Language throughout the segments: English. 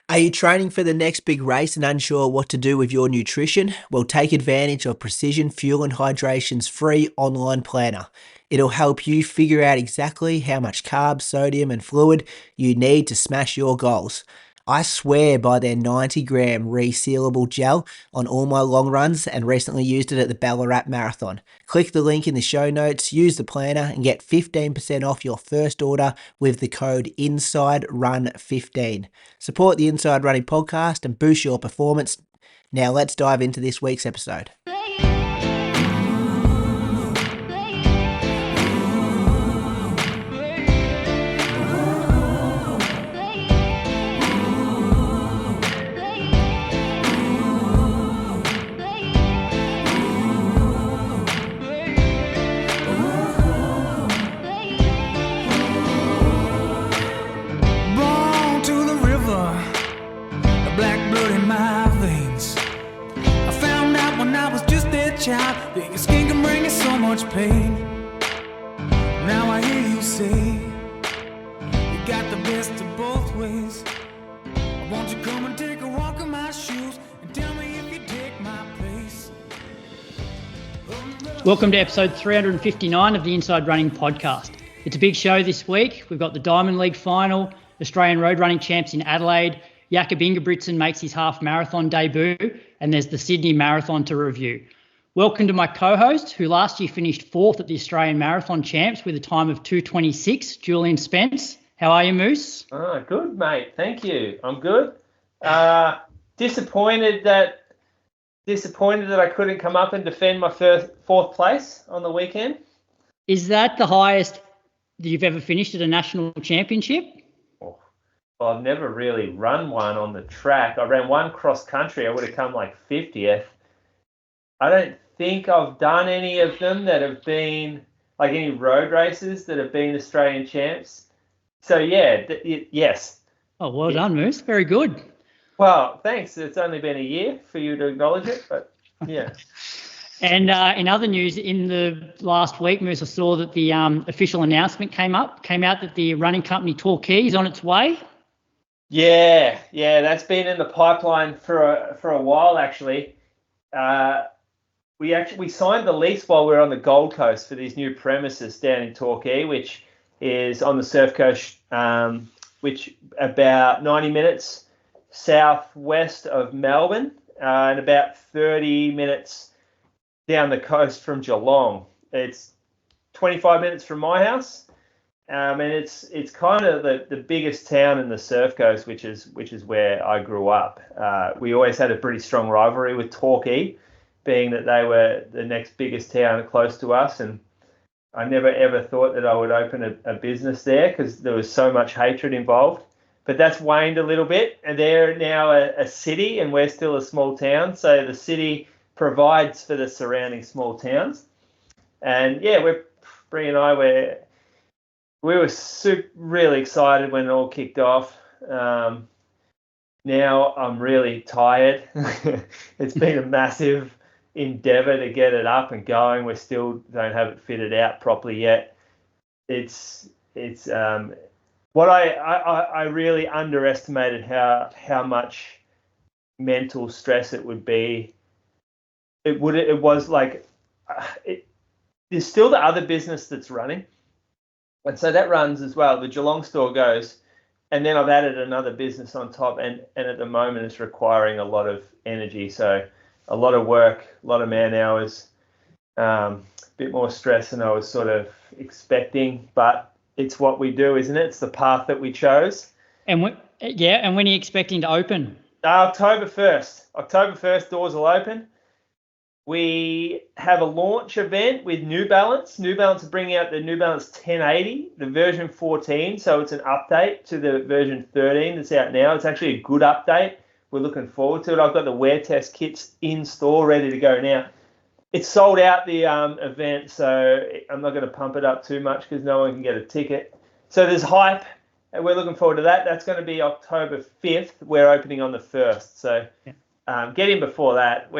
Are you training for the next big race and unsure what to do with your nutrition? Well, take advantage of Precision Fuel and Hydration's free online planner. It'll help you figure out exactly how much carbs, sodium, and fluid you need to smash your goals. I swear by their 90-gram resealable gel on all my long runs and recently used it at the Ballarat Marathon. Click the link in the show notes, use the planner, and get 15% off your first order with the code INSIDERUN15. Support the Inside Running podcast and boost your performance. Now let's dive into this week's episode. Being a skin can bring you so much pain. Now I hear you say you got the best of both ways. Won't you come and take a walk in my shoes and tell me if you take my place? Welcome to episode 359 of the Inside Running podcast. It's a big show this week. We've got the Diamond League final, Australian road running champs in Adelaide. Jakob Ingebrigsten makes his half marathon debut, and there's the Sydney Marathon to review. Welcome to my co-host, who last year finished fourth at the Australian Marathon Champs with a time of 2:26, Julian Spence. How are you, Moose? Oh, good, mate. Thank you. I'm good. Disappointed that I couldn't come up and defend my fourth place on the weekend. Is that the highest that you've ever finished at a national championship? Well, I've never really run one on the track. I ran one cross country. I would have come like 50th. I don't think I've done any of them that have been, like any road races that have been Australian champs. So, yeah, yes. Oh, well done, Moose. Very good. Well, thanks. It's only been a year for you to acknowledge it, but yeah. And in other news, in the last week, Moose, I saw that the official announcement came out that the running company Torquay is on its way. Yeah, that's been in the pipeline for a while, actually. We signed the lease while we were on the Gold Coast for these new premises down in Torquay, which is on the Surf Coast, which about 90 minutes southwest of Melbourne, and about 30 minutes down the coast from Geelong. It's 25 minutes from my house, and it's kind of the biggest town in the Surf Coast, which is where I grew up. We always had a pretty strong rivalry with Torquay, being that they were the next biggest town close to us, and I never ever thought that I would open a business there because there was so much hatred involved. But that's waned a little bit, and they're now a city, and we're still a small town. So the city provides for the surrounding small towns, and yeah, Brie and I we were really excited when it all kicked off. Now I'm really tired. It's been a massive endeavor to get it up and going. We still don't have it fitted out properly yet. It's what I really underestimated how much mental stress it would be. There's still the other business that's running, and so that runs as well. The Geelong store goes, and then I've added another business on top, and at the moment it's requiring a lot of energy. So a lot of work, a lot of man hours, a bit more stress than I was sort of expecting, but it's what we do, isn't it? It's the path that we chose. And when are you expecting to open? October 1st. October 1st, doors will open. We have a launch event with New Balance. New Balance are bringing out the New Balance 1080, the version 14, so it's an update to the version 13 that's out now. It's actually a good update. We're looking forward to it. I've got the wear test kits in store ready to go now. It's sold out, the event, so I'm not going to pump it up too much because no one can get a ticket. So there's hype, and we're looking forward to that. That's going to be October 5th. We're opening on the 1st. So get in before that.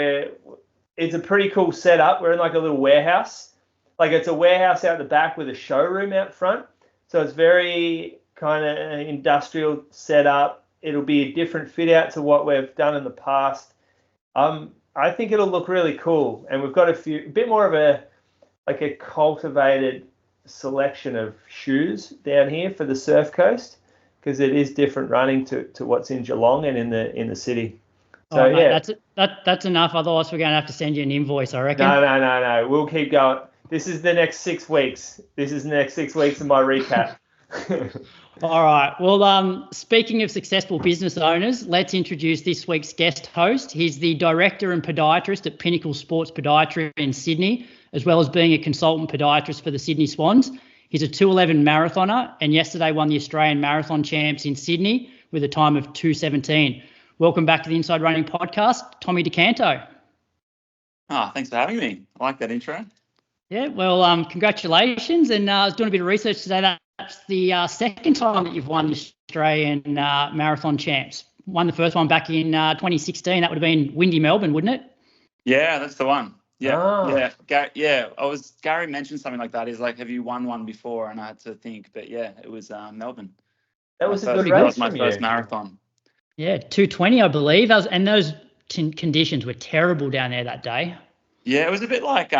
It's a pretty cool setup. We're in like a little warehouse. Like it's a warehouse out the back with a showroom out front. So it's very kind of industrial setup. it'll be a different fit out to what we've done in the past. I think it'll look really cool, and we've got a bit more of a cultivated selection of shoes down here for the Surf Coast, because it is different running to what's in Geelong and in the city. So mate, that's enough. Otherwise, we're going to have to send you an invoice, I reckon. No. We'll keep going. This is the next 6 weeks. This is the next 6 weeks of my recap. All right. Well, speaking of successful business owners, let's introduce this week's guest host. He's the director and podiatrist at Pinnacle Sports Podiatry in Sydney, as well as being a consultant podiatrist for the Sydney Swans. He's a 2:11 marathoner, and yesterday won the Australian Marathon Champs in Sydney with a time of 2:17. Welcome back to the Inside Running Podcast, Tommy Do Canto. Thanks for having me. I like that intro. Yeah, well, congratulations. And I was doing a bit of research today. That's the second time that you've won the Australian Marathon Champs. Won the first one back in 2016. That would have been windy Melbourne, wouldn't it? Yeah, that's the one. Yeah, Oh. yeah. Gary mentioned something like that. He's like, "Have you won one before?" And I had to think, but yeah, it was Melbourne. That was a good That race was my from first you. marathon. Yeah, 2:20, I believe. And those conditions were terrible down there that day. Yeah, it was a bit like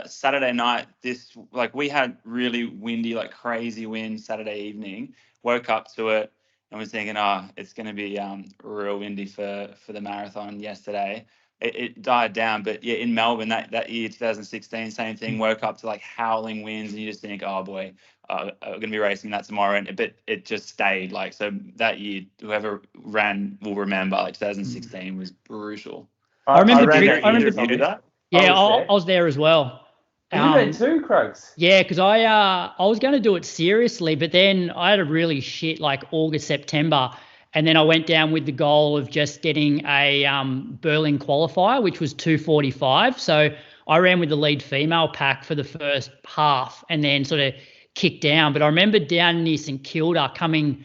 Saturday night. We had really windy, like crazy wind Saturday evening. Woke up to it and was thinking, it's going to be real windy for the marathon yesterday. It died down, but yeah, in Melbourne that year, 2016, same thing. Woke up to like howling winds, and you just think, oh boy, we're going to be racing that tomorrow. But it just stayed like so. That year, whoever ran will remember. Like 2016 was brutal. I remember You did that? Yeah, I was there as well. And you ran too, Krugs. Yeah, because I was going to do it seriously, but then I had a really shit like August, September, and then I went down with the goal of just getting a Berlin qualifier, which was 2:45. So I ran with the lead female pack for the first half and then sort of kicked down. But I remember down near St Kilda coming,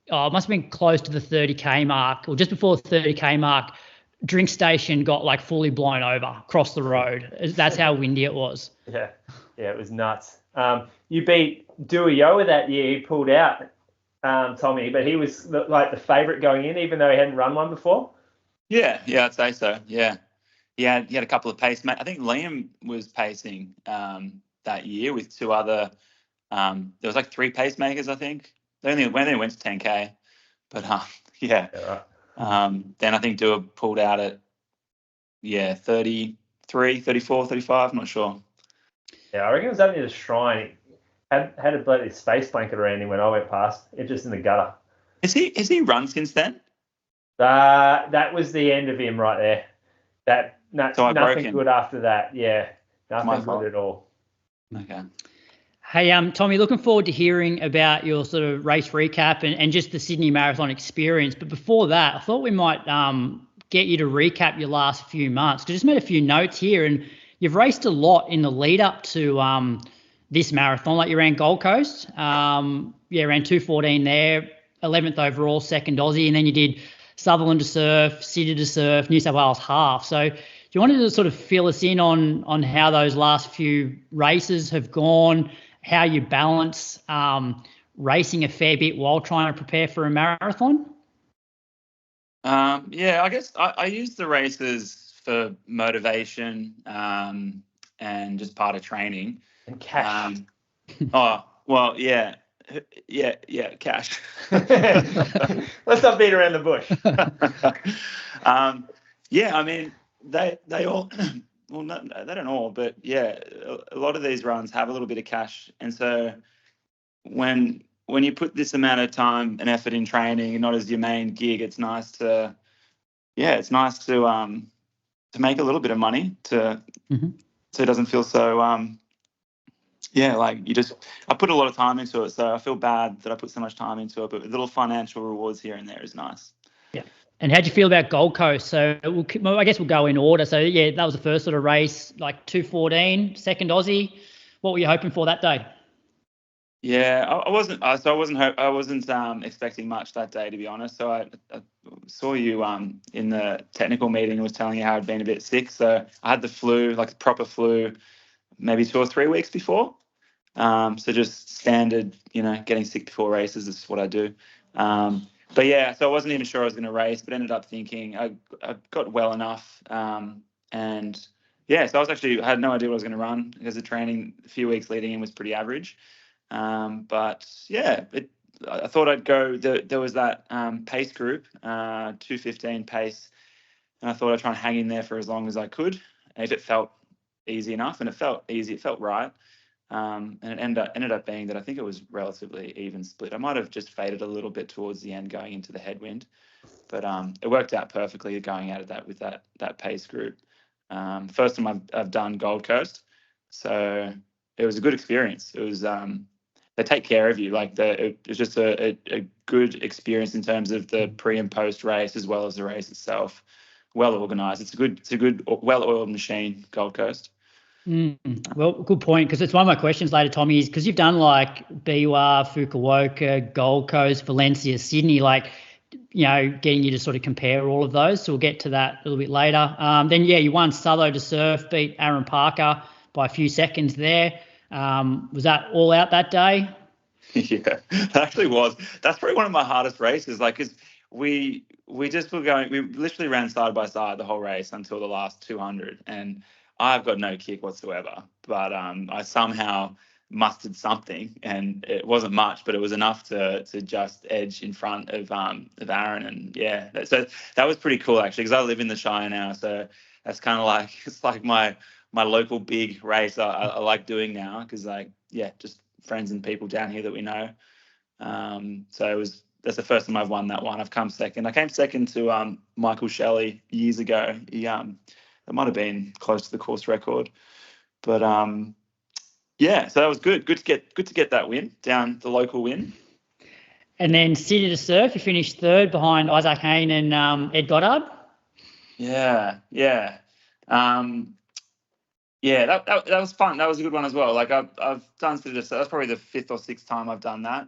it must have been close to the 30K mark or just before the 30K mark, drink station got like fully blown over across the road. That's how windy it was. Yeah, it was nuts. You beat Duio that year. He pulled out, Tommy, but he was like the favourite going in, even though he hadn't run one before. Yeah, I'd say so. Yeah, he had a couple of pacemates. I think Liam was pacing that year with two other. There was like 3 pacemakers, I think. They only went to 10K, but yeah. Right. Then I think Dua pulled out at 33, 34, 35. I'm not sure. Yeah, I reckon it was up near the shrine. Had a bloody space blanket around him when I went past. It just in the gutter. Has he run since then? That was the end of him right there. Nothing good after that. Yeah, nothing good at all. Okay. Hey, Tommy, looking forward to hearing about your sort of race recap and just the Sydney Marathon experience. But before that, I thought we might get you to recap your last few months. I just made a few notes here, and you've raced a lot in the lead up to this marathon. Like you ran Gold Coast, ran 2:14 there, 11th overall, second Aussie, and then you did Sutherland to Surf, City to Surf, New South Wales half. So do you want to sort of fill us in on how those last few races have gone, how you balance racing a fair bit while trying to prepare for a marathon? I guess I use the races for motivation and just part of training. And cash. Cash. Let's not beat around the bush. I mean, they all, well, they don't all, but yeah, a lot of these runs have a little bit of cash. And so when you put this amount of time and effort in training and not as your main gig, it's nice to make a little bit of money so it doesn't feel so, I put a lot of time into it. So I feel bad that I put so much time into it, but little financial rewards here and there is nice. Yeah. And how'd you feel about Gold Coast? So I guess we'll go in order. So yeah, that was the first sort of race, like 2:14, second Aussie. What were you hoping for that day? Yeah, I wasn't expecting much that day, to be honest. So I saw you in the technical meeting and was telling you how I'd been a bit sick. So I had the flu, like the proper flu, maybe 2 or 3 weeks before. So just standard, getting sick before races is what I do. But yeah, so I wasn't even sure I was going to race, but ended up thinking I got well enough. And yeah, so I had no idea what I was going to run because the training a few weeks leading in was pretty average. But yeah, I thought I'd go. There was that pace group, 2:15 pace, and I thought I'd try and hang in there for as long as I could, if it felt easy enough, and it felt easy, it felt right. And it ended up being that I think it was relatively even split. I might have just faded a little bit towards the end going into the headwind, but it worked out perfectly going out of that with that pace group. First time I've done Gold Coast, so it was a good experience. It was they take care of you. Like it was just a good experience in terms of the pre and post race as well as the race itself. Well organised. It's a good well-oiled machine, Gold Coast. Well, good point, because it's one of my questions later, Tommy, is because you've done like Biwa, Fukuoka, Gold Coast, Valencia, Sydney, like, getting you to sort of compare all of those. So we'll get to that a little bit later. Then, you won Solo to Surf, beat Aaron Parker by a few seconds there. Was that all out that day? Yeah, it actually was. That's probably one of my hardest races. Like, cause we just were going. We literally ran side by side the whole race until the last 200, and I've got no kick whatsoever. But I somehow mustered something, and it wasn't much, but it was enough to just edge in front of Aaron. And yeah, so that was pretty cool actually, because I live in the Shire now, so that's kind of like it's like my local big race I like doing now, because just friends and people down here that we know. So that's the first time I've won that one. I've come second. I came second to Michael Shelley years ago. That might have been close to the course record, but yeah, so that was good. Good to get that win, down the local win. And then City to Surf, you finished third behind Isaac Hayne and Ed Goddard. Yeah. Yeah, that was fun. That was a good one as well. Like I've done City to Surf. That's probably the 5th or 6th time I've done that.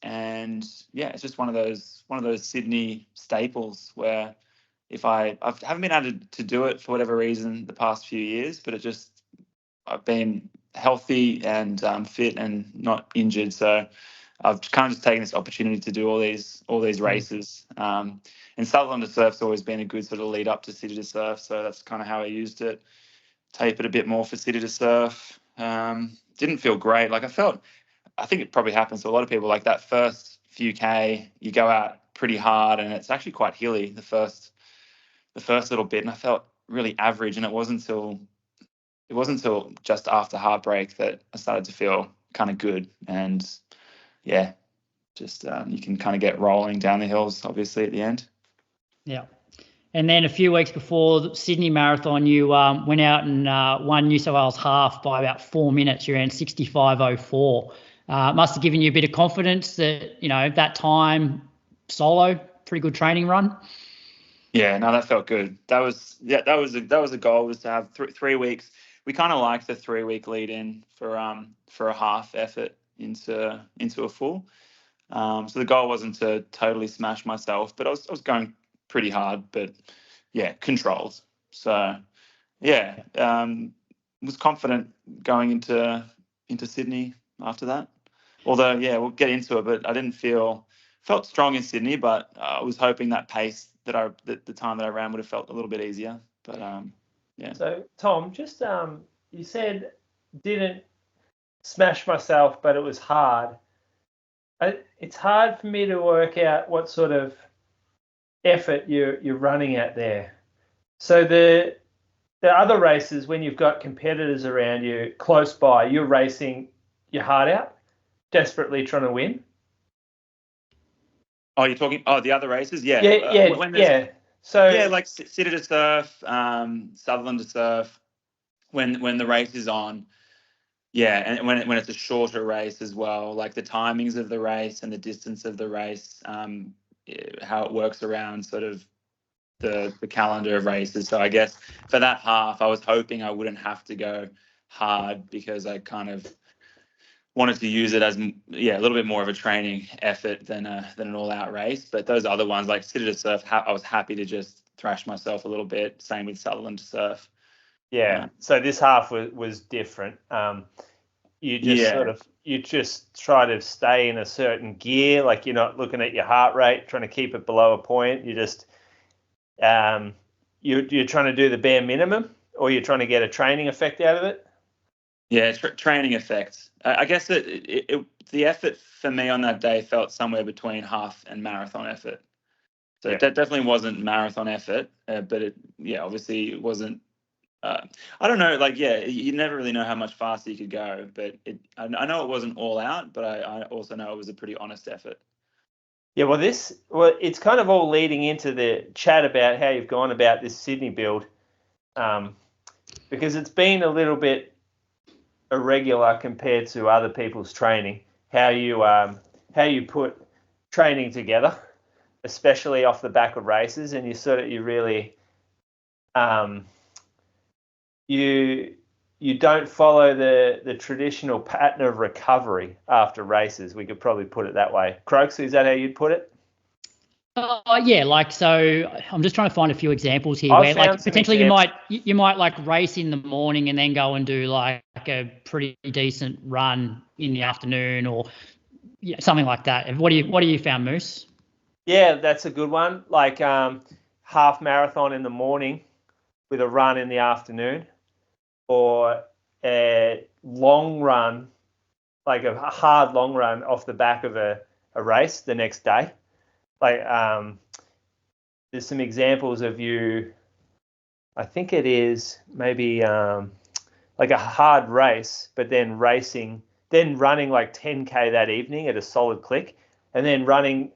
And yeah, it's just one of those Sydney staples where if I haven't been able to do it for whatever reason the past few years, but I've been healthy and fit and not injured, so I've kind of just taken this opportunity to do all these races. And Sutherland to Surf's always been a good sort of lead up to City to Surf, so that's kind of how I used it. Tape it a bit more for City to Surf. Didn't feel great. Like I think it probably happens to a lot of people. Like that first few K, you go out pretty hard, and it's actually quite hilly the first little bit, and I felt really average. And it wasn't until just after Heartbreak that I started to feel kind of good. And yeah, just you can kind of get rolling down the hills, obviously, at the end. Yeah. And then a few weeks before the Sydney Marathon, you went out and won New South Wales half by about 4 minutes. You ran 65:04. Must have given you a bit of confidence that, that time solo, pretty good training run. Yeah, no, that felt good. That was a goal, was to have 3 weeks. We kind of liked the 3-week lead in for a half effort into a full. So the goal wasn't to totally smash myself, but I was going pretty hard, but yeah, controlled. So yeah, was confident going into Sydney after that. Although yeah, we'll get into it, but I felt strong in Sydney, but I was hoping that pace that the time that I ran would have felt a little bit easier. But yeah. So Tom, just you said didn't smash myself, but it was hard. It's hard for me to work out what sort of effort you're running at there. So the other races, when you've got competitors around you close by, you're racing your heart out, desperately trying to win. Oh, you're talking? Oh, the other races, yeah. Yeah. So yeah, like City to Surf, Sutherland to Surf, when the race is on. Yeah, and when it's a shorter race as well, like the timings of the race and the distance of the race, how it works around sort of the calendar of races. So I guess for that half, I was hoping I wouldn't have to go hard, because I kind of wanted to use it as a little bit more of a training effort than an all-out race. But those other ones, like City to Surf, I was happy to just thrash myself a little bit. Same with Sutherland to Surf. Yeah. So this half was different. you just you just try to stay in a certain gear. Like you're not looking at your heart rate, trying to keep it below a point. You just you're trying to do the bare minimum, or you're trying to get a training effect out of it. Yeah, training effect. I guess the effort for me on that day felt somewhere between half and marathon effort. So it definitely wasn't marathon effort, but obviously it wasn't. I don't know, you never really know how much faster you could go, but I know it wasn't all out, but I also know it was a pretty honest effort. Yeah, well, it's kind of all leading into the chat about how you've gone about this Sydney build, because it's been a little bit irregular compared to other people's training. How you put training together, especially off the back of races, and you really you don't follow the traditional pattern of recovery after races. We could probably put it that way. Croaks, is that how you'd put it? Yeah, so I'm just trying to find a few examples here where potentially you might race in the morning and then go and do like a pretty decent run in the afternoon or something like that. What do you found, Moose? Yeah, that's a good one. Like half marathon in the morning with a run in the afternoon, or a long run, like a hard long run off the back of a race the next day. Like there's some examples of I think it is maybe like a hard race, but then running like 10K that evening at a solid click, and then running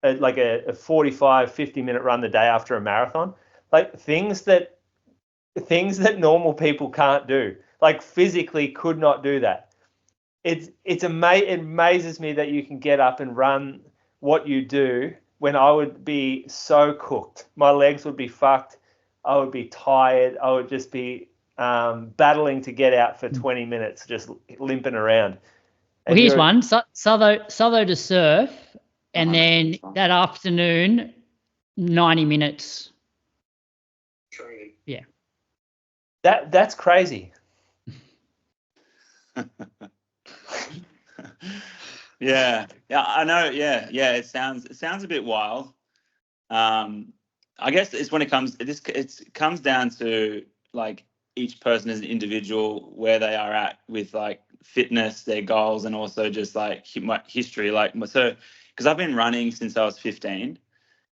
like a 45, 50-minute run the day after a marathon. Like things that normal people can't do, like physically could not do that. It amazes me that you can get up and run what you do when I would be so cooked. My legs would be fucked. I would be tired. I would just be battling to get out for 20 minutes, just limping around. Well, here's one. Southo to surf, and then that afternoon, 90 minutes. Training. Yeah. That's crazy. Yeah, I know. Yeah, it sounds a bit wild. I guess it's when it comes down to like each person as an individual, where they are at with like fitness, their goals, and also just like history. Because I've been running since I was 15.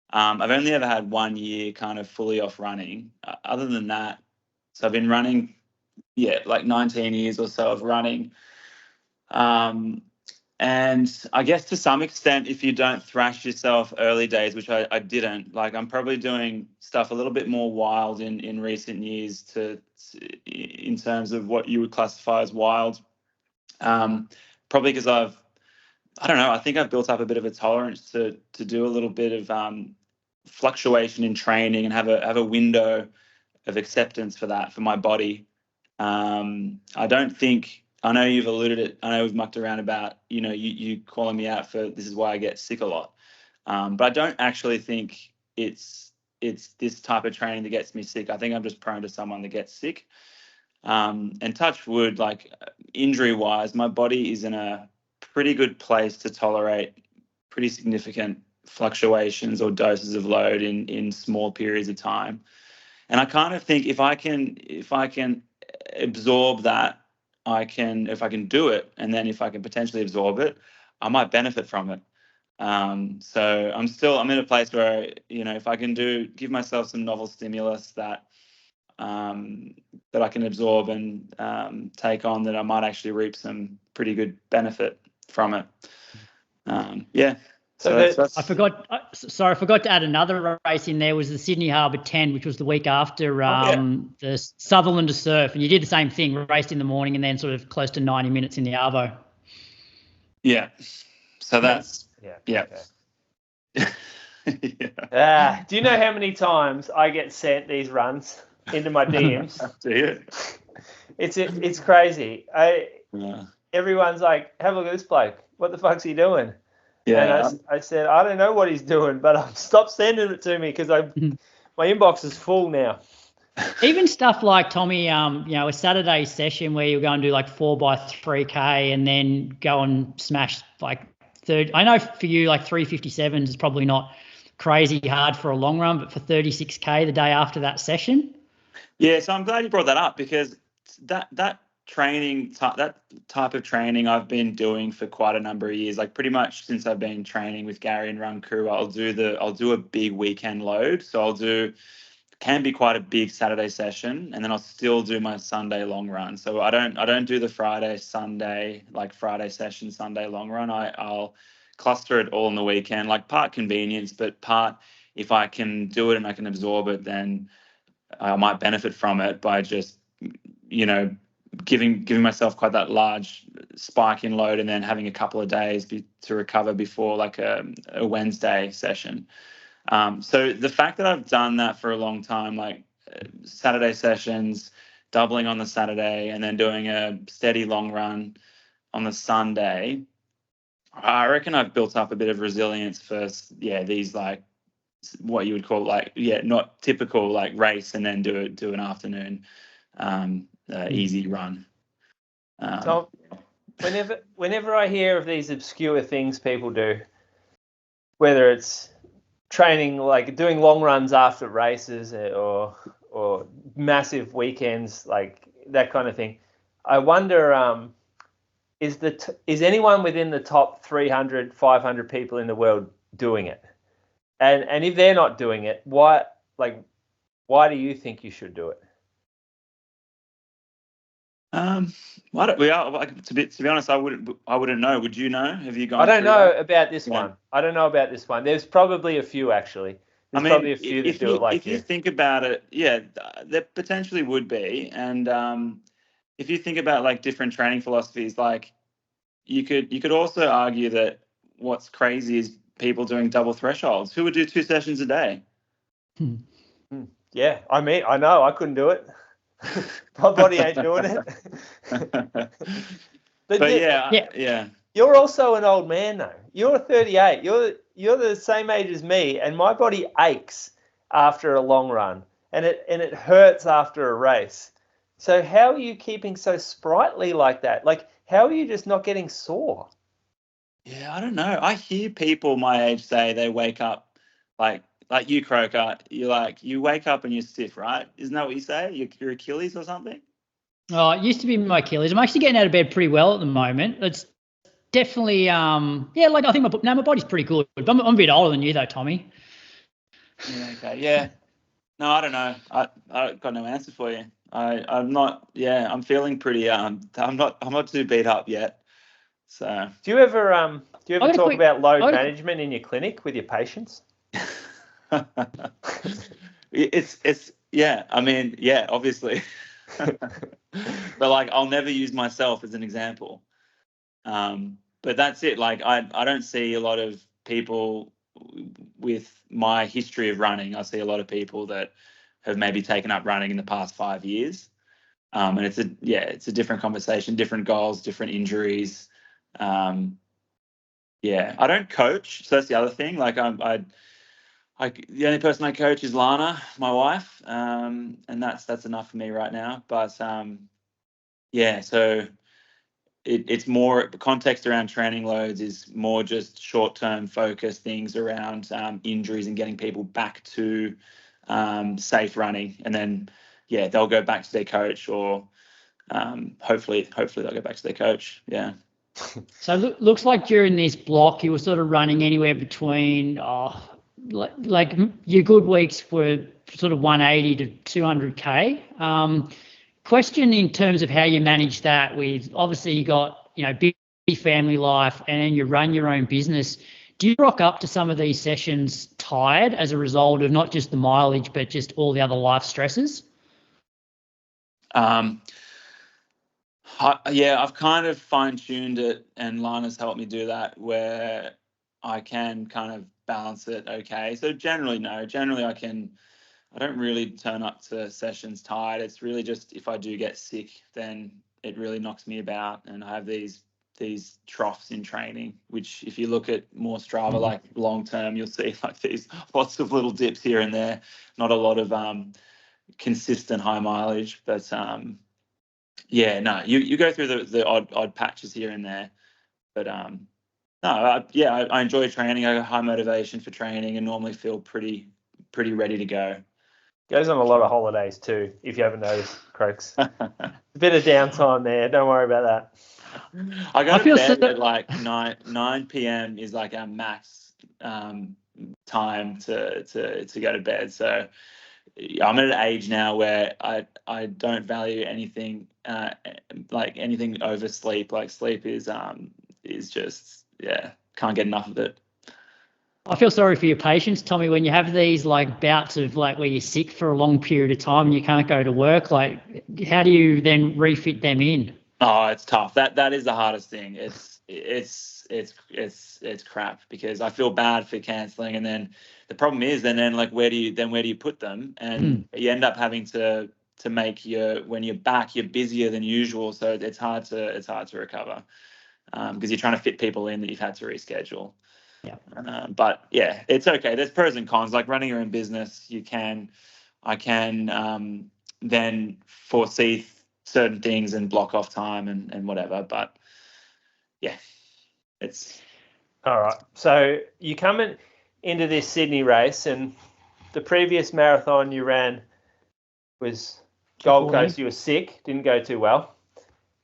I've only ever had 1 year kind of fully off running. Other than that, so I've been running, like 19 years or so of running. And I guess to some extent, if you don't thrash yourself early days, which I didn't, like I'm probably doing stuff a little bit more wild in recent years in terms of what you would classify as wild. Probably because I think I've built up a bit of a tolerance to do a little bit of fluctuation in training and have a window of acceptance for that, for my body. I know you've alluded it. I know we've mucked around about, you calling me out for this is why I get sick a lot. But I don't actually think it's this type of training that gets me sick. I think I'm just prone to someone that gets sick. And touch wood, like injury wise, my body is in a pretty good place to tolerate pretty significant fluctuations or doses of load in small periods of time. And I kind of think if I can absorb that, if I can do it, and then if I can potentially absorb it, I might benefit from it. So I'm in a place where, if I can give myself some novel stimulus that I can absorb and take on, that I might actually reap some pretty good benefit from it. I forgot to add another race in there. Was the Sydney Harbour 10, which was the week after the Sutherland to surf, and you did the same thing, raced in the morning and then sort of close to 90 minutes in the Arvo. Yeah. So that's Okay. Do you know how many times I get sent these runs into my DMs? Do you? It's crazy. Everyone's like, have a look at this bloke. What the fuck's he doing? Yeah. And I said, I don't know what he's doing, but stop sending it to me because my inbox is full now. Even stuff like, Tommy, a Saturday session where you're going to do like 4x3K and then go and smash like third. I know for you, like 357s is probably not crazy hard for a long run, but for 36K the day after that session. Yeah, so I'm glad you brought that up, because that training, that type of training I've been doing for quite a number of years. Like pretty much since I've been training with Gary and Run Crew, I'll do a big weekend load. So can be quite a big Saturday session, and then I'll still do my Sunday long run. So I don't do the Friday session, Sunday long run. I'll cluster it all in the weekend, like part convenience, but part if I can do it and I can absorb it, then I might benefit from it by just, giving myself quite that large spike in load and then having a couple of days to recover before like a Wednesday session. So the fact that I've done that for a long time, like Saturday sessions, doubling on the Saturday, and then doing a steady long run on the Sunday, I reckon I've built up a bit of resilience for, these like what you would call not typical like race and then do an afternoon easy run. So whenever I hear of these obscure things people do, whether it's training, like doing long runs after races or massive weekends, like that kind of thing, I wonder, is anyone within the top 300, 500 people in the world doing it? And if they're not doing it, why do you think you should do it? To be honest, I wouldn't know. Would you know? Have you gone? I don't know about this one. I don't know about this one. There's probably a few actually. Probably a few that do it like you. If you think about it, there potentially would be. And if you think about like different training philosophies, like you could also argue that what's crazy is people doing double thresholds. Who would do 2 sessions a day? Yeah, I mean, I know I couldn't do it. My body ain't doing it. but yeah. You're also an old man though. You're 38. You're the same age as me, and my body aches after a long run, and it hurts after a race. So how are you keeping so sprightly like that? Like, how are you just not getting sore? Yeah, I don't know. I hear people my age say they wake up like you, Croker. You wake up and you're stiff, right? Isn't that what you say? Your Achilles or something? Oh, it used to be my Achilles. I'm actually getting out of bed pretty well at the moment. It's definitely, like I think my body's pretty good. But I'm a bit older than you though, Tommy. Yeah. Okay. Yeah. No, I don't know. I got no answer for you. I'm not. Yeah, I'm feeling pretty. I'm not too beat up yet. So. Do you ever talk about load management in your clinic with your patients? It's yeah. I mean, yeah, obviously. But like, I'll never use myself as an example. But that's it. Like, I don't see a lot of people with my history of running. I see a lot of people that have maybe taken up running in the past 5 years. And it's a different conversation, different goals, different injuries. I don't coach, so that's the other thing. Like the only person I coach is Lana, my wife, and that's enough for me right now. But so it's more context around training loads is more just short-term focus things around injuries and getting people back to safe running, and then they'll go back to their coach, or hopefully they'll go back to their coach. Yeah. So looks like during this block you were sort of running anywhere between like your good weeks were sort of 180 to 200K. Question in terms of how you manage that with, obviously you got, big family life and then you run your own business. Do you rock up to some of these sessions tired as a result of not just the mileage, but just all the other life stresses? I've kind of fine-tuned it, and Lana's helped me do that, where I can kind of balance it okay. So generally I don't really turn up to sessions tired. It's really just if I do get sick, then it really knocks me about, and I have these troughs in training, which if you look at more Strava, like long term, you'll see like these lots of little dips here and there, not a lot of consistent high mileage. But yeah, no, you go through the odd patches here and there, but no, I enjoy training. I got high motivation for training and normally feel pretty ready to go. Goes on a lot of holidays too, if you haven't noticed, Croaks. A bit of downtime there. Don't worry about that. I go to bed at like 9 p.m. is like our max time to go to bed. So I'm at an age now where I don't value anything like anything over sleep. Like sleep is just can't get enough of it. I feel sorry for your patients, Tommy, when you have these like bouts of like where you're sick for a long period of time and you can't go to work. Like, how do you then refit them in? Oh, it's tough. That is the hardest thing. It's crap because I feel bad for cancelling, and then the problem is then like where do you put them, and you end up having to make when you're back you're busier than usual, so it's hard to recover because you're trying to fit people in that you've had to reschedule. Yeah. But yeah, it's okay. There's pros and cons. Like running your own business, I can then foresee certain things and block off time and whatever. But yeah, it's all right. So you come into this Sydney race, and the previous marathon you ran was Gold Coast. You were sick, didn't go too well.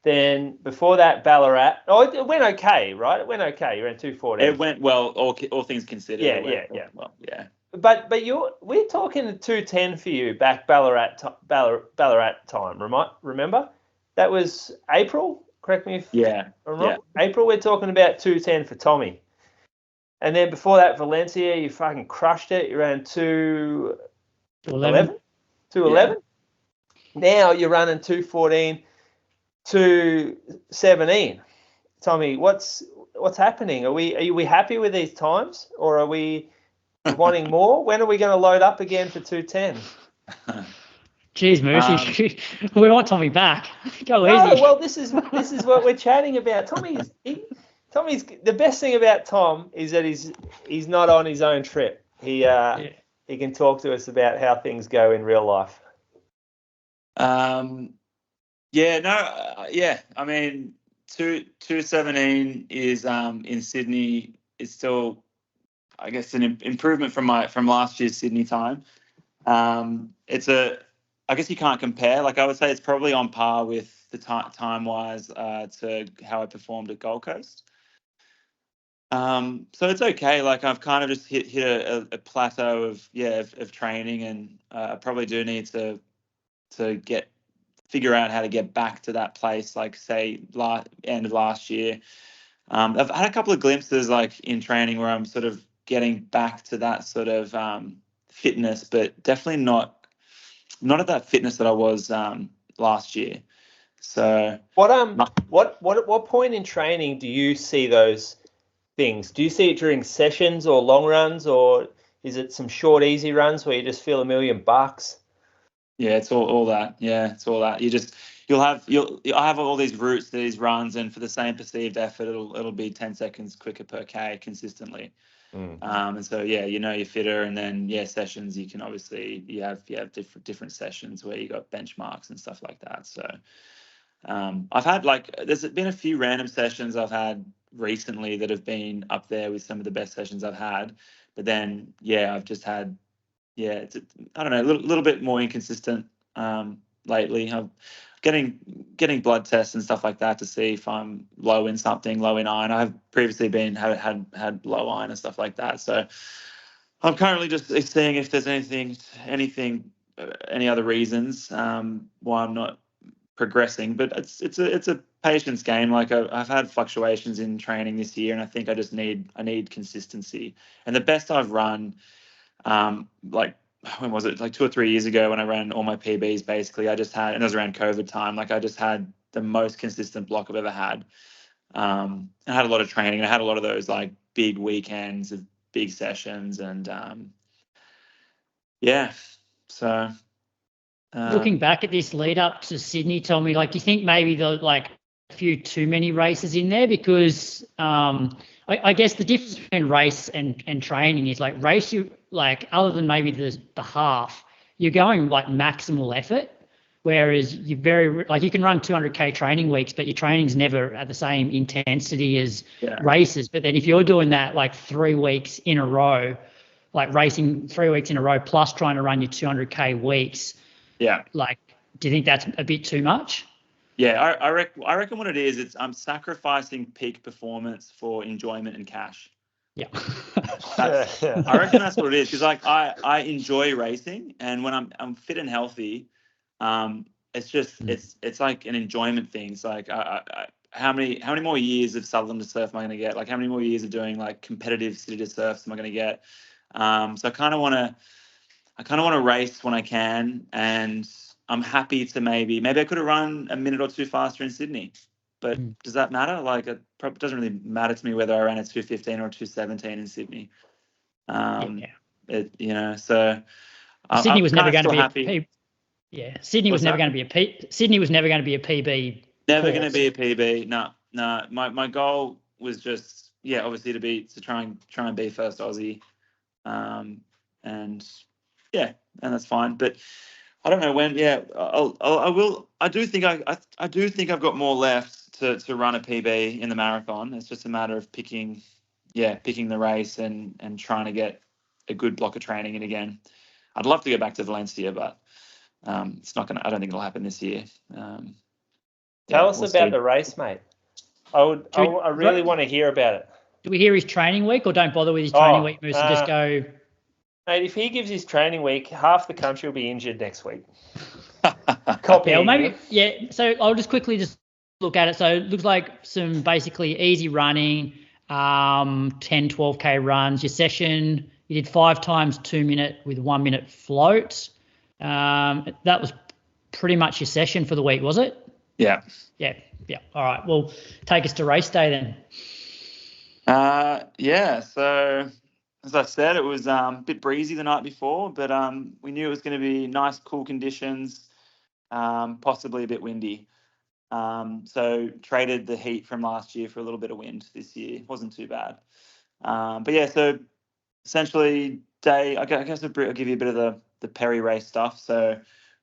Then before that, Ballarat. Oh, it went okay, right? It went okay. You ran 2:14. It went well, all things considered. Yeah. Well, yeah. But we're talking 2:10 for you back Ballarat time. Remember? That was April. Correct me if I'm wrong. Yeah. April. We're talking about 2:10 for Tommy. And then before that, Valencia, you fucking crushed it. You ran 2:11. 2:11. Now you're running 2:14. 2:17. Tommy, what's happening? Are we happy with these times, or are we wanting more? When are we going to load up again for 2:10? Jeez, mercy. We want Tommy back. Go easy. Well, this is what we're chatting about. Tommy's the best thing about Tom is that he's not on his own trip. He can talk to us about how things go in real life. I mean, 2:17 is in Sydney is still, I guess, an improvement from last year's Sydney time. I guess you can't compare. Like I would say, it's probably on par with the time wise to how I performed at Gold Coast. So it's okay. Like I've kind of just hit a plateau of training, and I probably do need to figure out how to get back to that place, like say end of last year. I've had a couple of glimpses like in training where I'm sort of getting back to that sort of fitness, but definitely not at that fitness that I was last year. So what point in training do you see those things? Do you see it during sessions or long runs, or is it some short easy runs where you just feel $1,000,000? Yeah, it's all that. Yeah, it's all that. I'll have all these routes, these runs, and for the same perceived effort, it'll be 10 seconds quicker per K consistently. And so you're fitter, and then sessions you can obviously you have different sessions where you got benchmarks and stuff like that. So I've had there's been a few random sessions I've had recently that have been up there with some of the best sessions I've had, but then I've just had it's I don't know, a little bit more inconsistent lately. I'm getting blood tests and stuff like that to see if I'm low in iron. I've previously had low iron and stuff like that. So I'm currently just seeing if there's any other reasons why I'm not progressing. But it's a patience game. Like I've had fluctuations in training this year, and I think I just need consistency. And the best I've run, when was it? Like 2 or 3 years ago when I ran all my PBs, basically, and it was around COVID time. Like I just had the most consistent block I've ever had. I had a lot of training, and I had a lot of those like big weekends of big sessions, and so. Looking back at this lead up to Sydney, Tommy, do you think maybe a few too many races in there? Because I guess the difference between race and training is race, you other than maybe the half, you're going like maximal effort, whereas you can run 200k training weeks, but your training's never at the same intensity as races. But then if you're doing that like 3 weeks in a row, like racing 3 weeks in a row plus trying to run your 200k weeks, like, do you think that's a bit too much? Yeah, I reckon what it is, I'm sacrificing peak performance for enjoyment and cash. Yeah. I reckon that's what it is, because like I enjoy racing, and when I'm fit and healthy, it's just it's like an enjoyment thing. It's like how many more years of Sutherland to surf am I going to get? Like how many more years of doing like competitive city to surfs am I going to get? So I kind of want to race when I can, and I'm happy to maybe I could have run a minute or two faster in Sydney, but does that matter? Like it probably doesn't really matter to me whether I ran a 2:15 or a 2:17 in Sydney. So Sydney was never going to be happy. Sydney was never going to be a PB. Never going to be a PB. No. My goal was just obviously to try and be first Aussie, and that's fine. But I don't know when. I will. I do think I've got more left to run a PB in the marathon. It's just a matter of picking the race and trying to get a good block of training in again. I'd love to go back to Valencia, but it's not gonna. I don't think it'll happen this year. Tell us about the race, mate. I really want to hear about it. Do we hear his training week, or don't bother with his training week, Moose, and just go? Mate, if he gives his training week, half the country will be injured next week. So I'll just quickly look at it. So it looks like some basically easy running, 10, 12k runs. Your session, you did 5 times 2 minute with 1 minute float. That was pretty much your session for the week, was it? Yeah. All right. Well, take us to race day then. So as I said, it was a bit breezy the night before, but we knew it was going to be nice, cool conditions, possibly a bit windy. So traded the heat from last year for a little bit of wind this year. Wasn't too bad. So essentially I guess I'll give you a bit of the peri race stuff. So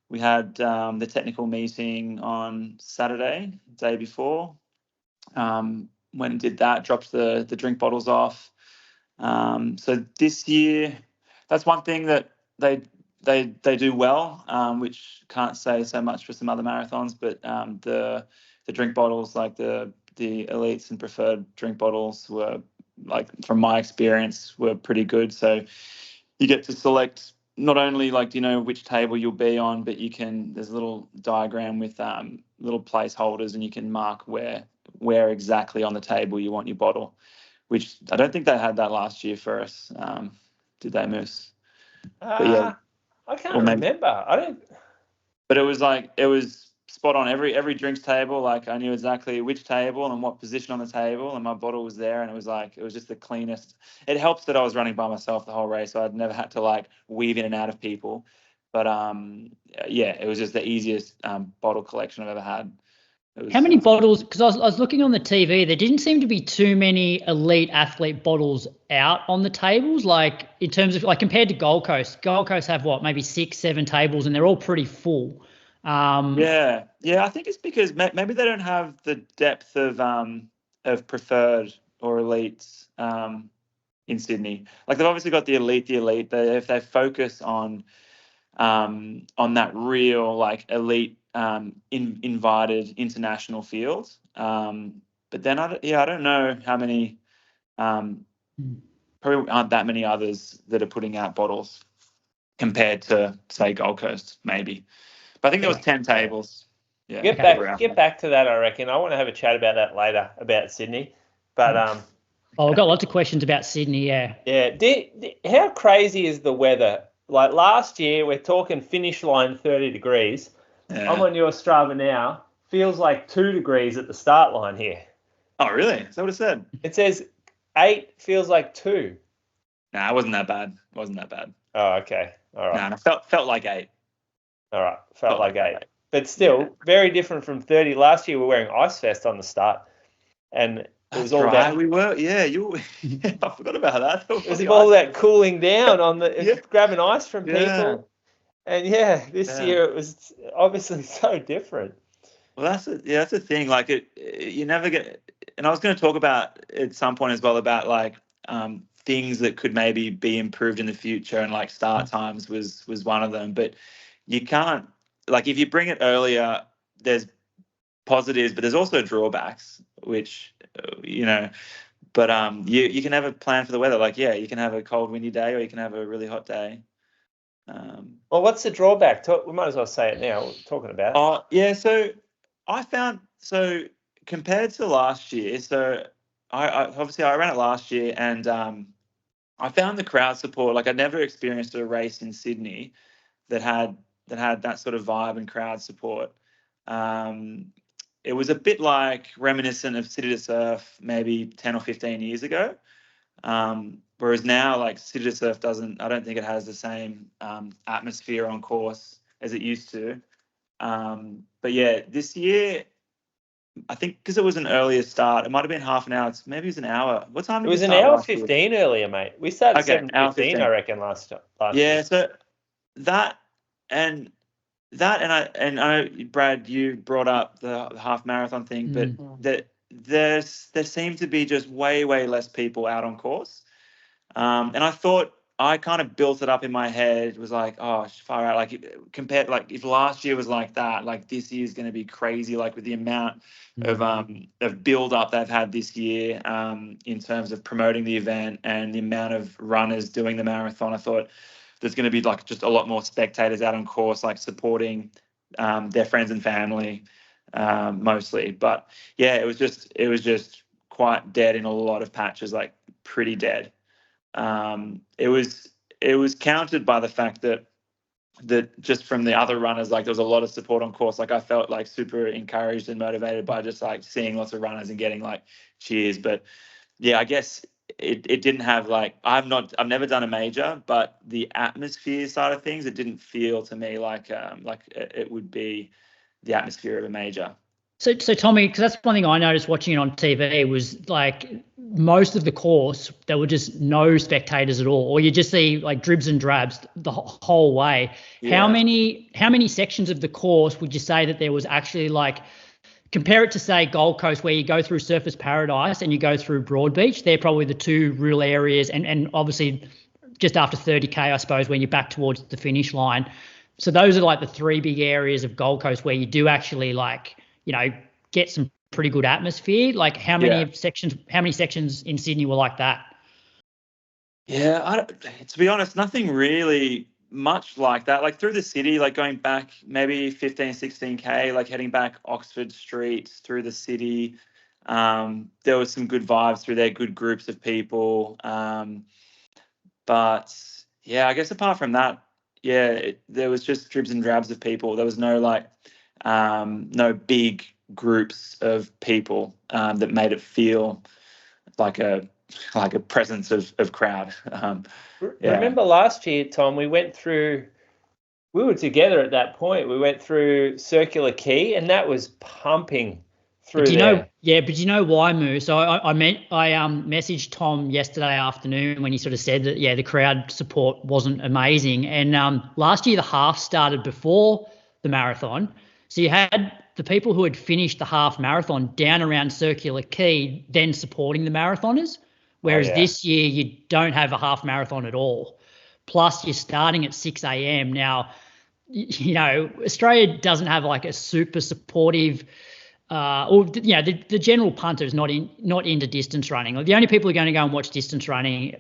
we had the technical meeting on Saturday, day before. Went and did that, dropped the drink bottles off. So this year, that's one thing that they do well, which can't say so much for some other marathons, but the drink bottles, like the elites and preferred drink bottles, were, like, from my experience, were pretty good. So you get to select not only, like, which table you'll be on, but there's a little diagram with little placeholders, and you can mark where exactly on the table you want your bottle, which I don't think they had that last year for us. Did they, Moose? I can't remember. I don't. But it was spot on. Every drinks table, like, I knew exactly which table and what position on the table, and my bottle was there, and it was just the cleanest. It helps that I was running by myself the whole race, so I'd never had to, like, weave in and out of people. But it was just the easiest bottle collection I've ever had. How many bottles? Because I was looking on the TV, there didn't seem to be too many elite athlete bottles out on the tables. Like, in terms of, like, compared to Gold Coast. Gold Coast have maybe 6-7 tables, and they're all pretty full. I think it's because maybe they don't have the depth of preferred or elites in Sydney. Like, they've obviously got the elite. If they focus on that real, like, elite invited international field, but then I don't know how many. Probably aren't that many others that are putting out bottles compared to, say, Gold Coast, maybe. But I think there was 10 tables. Yeah. Get back to that, I reckon. I want to have a chat about that later, about Sydney. But I've got lots of questions about Sydney. Yeah. Yeah. How crazy is the weather? Like, last year, we're talking finish line 30 degrees. Yeah. I'm on your Strava now. Feels like 2 degrees at the start line here. Oh, really? Is that what it said? It says 8 feels like 2. Nah, it wasn't that bad. Oh, okay. All right. Nah, felt like 8. All right. Felt like 8. But still, very different from 30. Last year, we were wearing Ice Vest on the start. And it was all about... We were, I forgot about that. It was all that cooling down on the grabbing ice from people. And yeah, this year it was obviously so different. Well, that's the thing. Like you never get. And I was going to talk about at some point as well about like things that could maybe be improved in the future, and like start times was one of them. But you can't, like, if you bring it earlier, there's positives, but there's also drawbacks, which But you can have a plan for the weather. Like, yeah, you can have a cold, windy day, or you can have a really hot day. Well, what's the drawback? We might as well say it now. We're talking about. Oh, yeah. So I found, so compared to last year, so I obviously I ran it last year, and I found the crowd support. Like, I'd never experienced a race in Sydney that had that sort of vibe and crowd support. It was a bit like reminiscent of City to Surf maybe 10 or 15 years ago. Whereas now, like, City to Surf I don't think it has the same atmosphere on course as it used to. But yeah, this year, I think because it was an earlier start, it might have been half an hour. Maybe it was an hour. What time did it was we an start hour last year? 15 earlier, mate. We started 7:15, I reckon, last yeah, year. So that and I know, Brad, you brought up the half marathon thing, but there seemed to be just way less people out on course, and I thought, I kind of built it up in my head. It was like, oh, far out. Like, compared, like, if last year was like that, like, this year's going to be crazy. Like, with the amount of build up they've had this year, in terms of promoting the event and the amount of runners doing the marathon, I thought there's going to be like just a lot more spectators out on course, like supporting their friends and family, mostly. But yeah, it was just quite dead in a lot of patches, like pretty dead. It was countered by the fact that just from the other runners, like, there was a lot of support on course. Like, I felt like super encouraged and motivated by just like seeing lots of runners and getting like cheers. But yeah, I guess it didn't have, like, I've never done a major, but the atmosphere side of things, it didn't feel to me like it would be the atmosphere of a major. So Tommy, because that's one thing I noticed watching it on TV, was like most of the course there were just no spectators at all, or you just see like dribs and drabs the whole way. Yeah. How many sections of the course would you say that there was actually, like, compare it to, say, Gold Coast, where you go through Surfers Paradise and you go through Broadbeach? They're probably the two real areas, and obviously just after 30K, I suppose, when you're back towards the finish line. So those are like the three big areas of Gold Coast where you do actually, like, get some pretty good atmosphere. Like, how many sections in Sydney were like that? Yeah, to be honest, nothing really much like that. Like, through the city, like going back maybe 15, 16K, like heading back Oxford Street through the city. There was some good vibes through there, good groups of people. But yeah, I guess apart from that, yeah, there was just dribs and drabs of people. There was no no big groups of people that made it feel like a presence of crowd. Remember last year, Tom, we were together at that point. We went through Circular Quay, and that was pumping through there. But you know why, Moo? So I messaged Tom yesterday afternoon when he sort of said that, the crowd support wasn't amazing. And last year the half started before the marathon. So you had the people who had finished the half marathon down around Circular Quay then supporting the marathoners, whereas this year you don't have a half marathon at all. Plus you're starting at 6 a.m. Now, Australia doesn't have like a super supportive the general punter is not into distance running. Like, the only people who are going to go and watch distance running,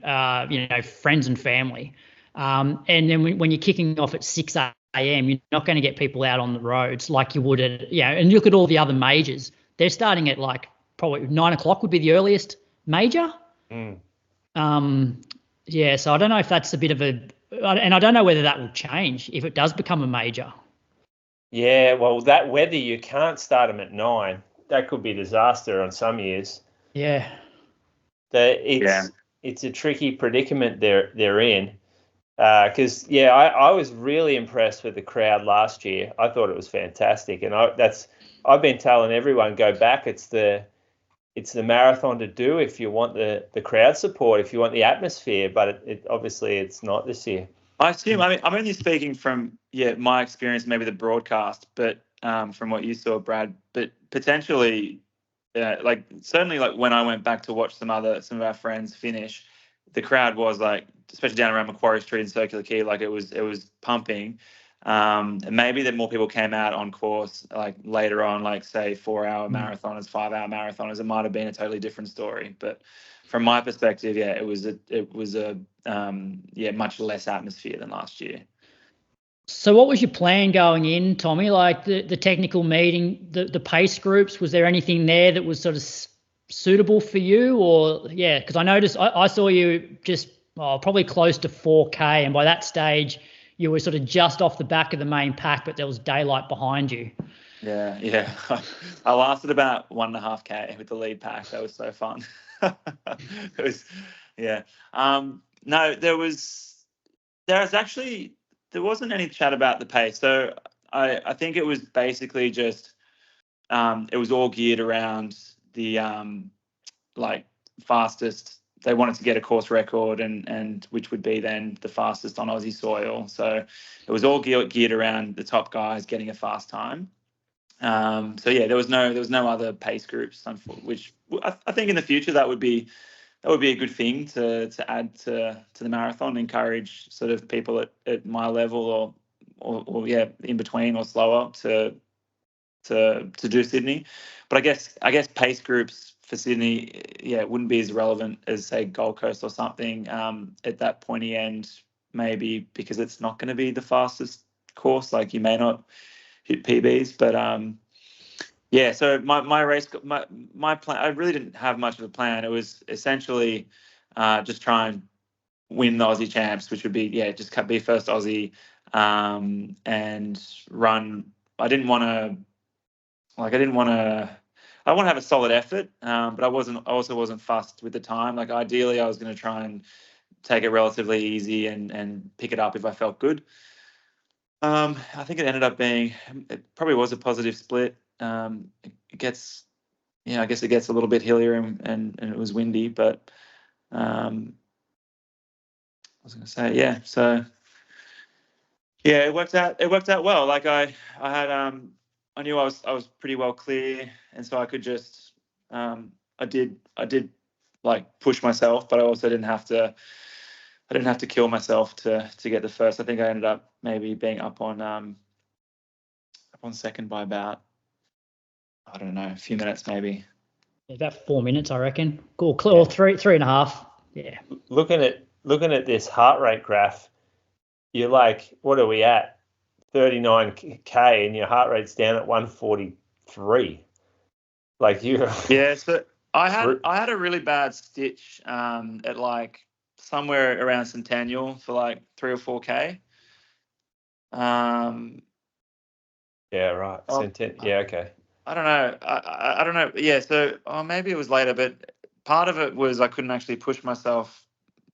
friends and family. And then when you're kicking off at 6 a.m., you're not going to get people out on the roads like you would at, and look at all the other majors. They're starting at like probably 9 o'clock would be the earliest major. So I don't know if that's a bit of and I don't know whether that will change if it does become a major. Yeah, well, that weather, you can't start them at 9. That could be a disaster on some years. Yeah. It's a tricky predicament they're in. Because I was really impressed with the crowd last year. I thought it was fantastic, and I've been telling everyone, go back. It's the marathon to do if you want the crowd support, if you want the atmosphere. But it obviously it's not this year. I assume. I mean, I'm only speaking from my experience, maybe the broadcast, but from what you saw, Brad. But potentially, like certainly, like when I went back to watch some of our friends finish, the crowd was like, especially down around Macquarie Street and Circular Quay, like it was pumping. And maybe that more people came out on course like later on, like say 4-hour marathoners, 5-hour marathoners. It might have been a totally different story, but from my perspective, it was a much less atmosphere than last year. So what was your plan going in, Tommy? Like the technical meeting, the pace groups, was there anything there that was sort of suitable for you? Or, because I noticed I saw you just probably close to 4K. And by that stage, you were sort of just off the back of the main pack, but there was daylight behind you. Yeah. I lasted about 1.5K with the lead pack. That was so fun. It was, no, there wasn't any chat about the pace. So I think it was basically just it was all geared around the like fastest. They wanted to get a course record and which would be then the fastest on Aussie soil. So it was all geared around the top guys getting a fast time. There was no other pace groups, which I think in the future that would be a good thing to add to the marathon, encourage sort of people at my level or in between or slower to do Sydney. But I guess pace groups for Sydney, it wouldn't be as relevant as say Gold Coast or something at that pointy end, maybe because it's not going to be the fastest course. Like you may not hit PBs, but so my race, my plan, I really didn't have much of a plan. It was essentially just try and win the Aussie champs, which would be just be first Aussie and run. I want to have a solid effort, but I also wasn't fussed with the time. Like ideally, I was going to try and take it relatively easy and pick it up if I felt good. I think it ended up being, it probably was a positive split. It gets, I guess it gets a little bit hillier and it was windy, but I was going to say, so it worked out well. Like I knew I was pretty well clear, and so I could just I did like push myself, but I also didn't have to kill myself to get the first. I think I ended up maybe being up on second by about, I don't know, a few minutes maybe. About 4 minutes, I reckon. Cool. Or 3.5. Yeah. Looking at this heart rate graph, you're like, what are we at? 39K, and your heart rate's down at 143. Like you. Yeah. So I had a really bad stitch at like somewhere around Centennial for like 3 or 4K. Yeah. Right. Yeah. Okay. I don't know. I don't know. Yeah. So maybe it was later, but part of it was I couldn't actually push myself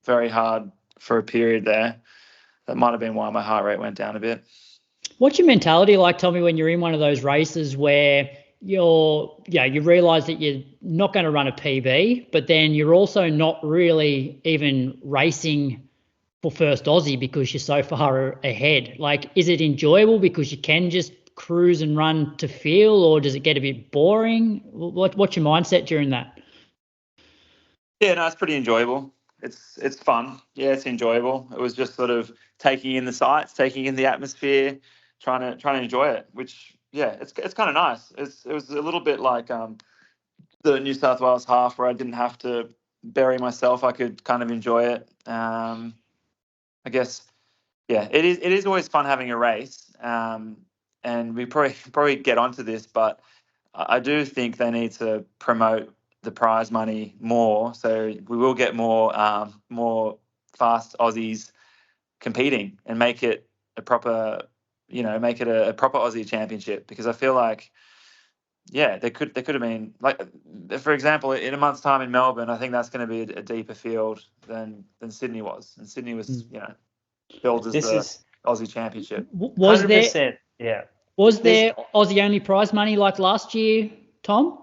very hard for a period there. That might have been why my heart rate went down a bit. What's your mentality like, Tommy, when you're in one of those races where you realise that you're not going to run a PB, but then you're also not really even racing for first Aussie because you're so far ahead? Like, is it enjoyable because you can just cruise and run to feel, or does it get a bit boring? What's your mindset during that? Yeah, no, it's pretty enjoyable. It's fun. Yeah, it's enjoyable. It was just sort of taking in the sights, taking in the atmosphere, trying to enjoy it, which it's kind of nice. It was a little bit like the New South Wales half where I didn't have to bury myself. I could kind of enjoy it. I guess it is always fun having a race. And we probably get onto this, but I do think they need to promote the prize money more, so we will get more fast Aussies competing and make it a proper Aussie championship. Because I feel like they could have been, like, for example, in a month's time in Melbourne, I think that's going to be a deeper field than Sydney was, and Sydney was billed as the Aussie championship. Was 100%, there? Yeah. Was there Aussie only prize money like last year, Tom?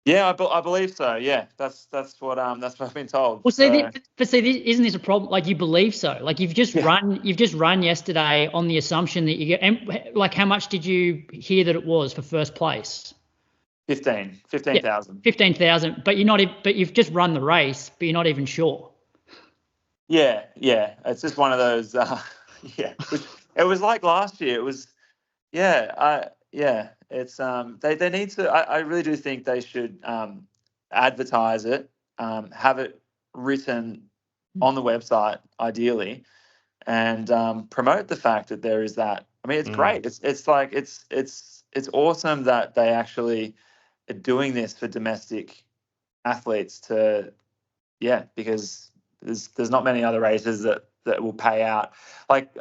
Yeah, I believe so. Yeah, that's what I've been told. Well, isn't this a problem? Like, you believe so? Like, you've just run yesterday on the assumption that you get. And like, how much did you hear that it was for first place? 15,000. 15,000. But you've just run the race, but you're not even sure. Yeah. It's just one of those. It was like last year. It was. It's they need to. I really do think they should advertise it, have it written on the website ideally, and promote the fact that there is that. I mean, it's great. It's awesome that they actually are doing this for domestic athletes because there's not many other races that will pay out. Like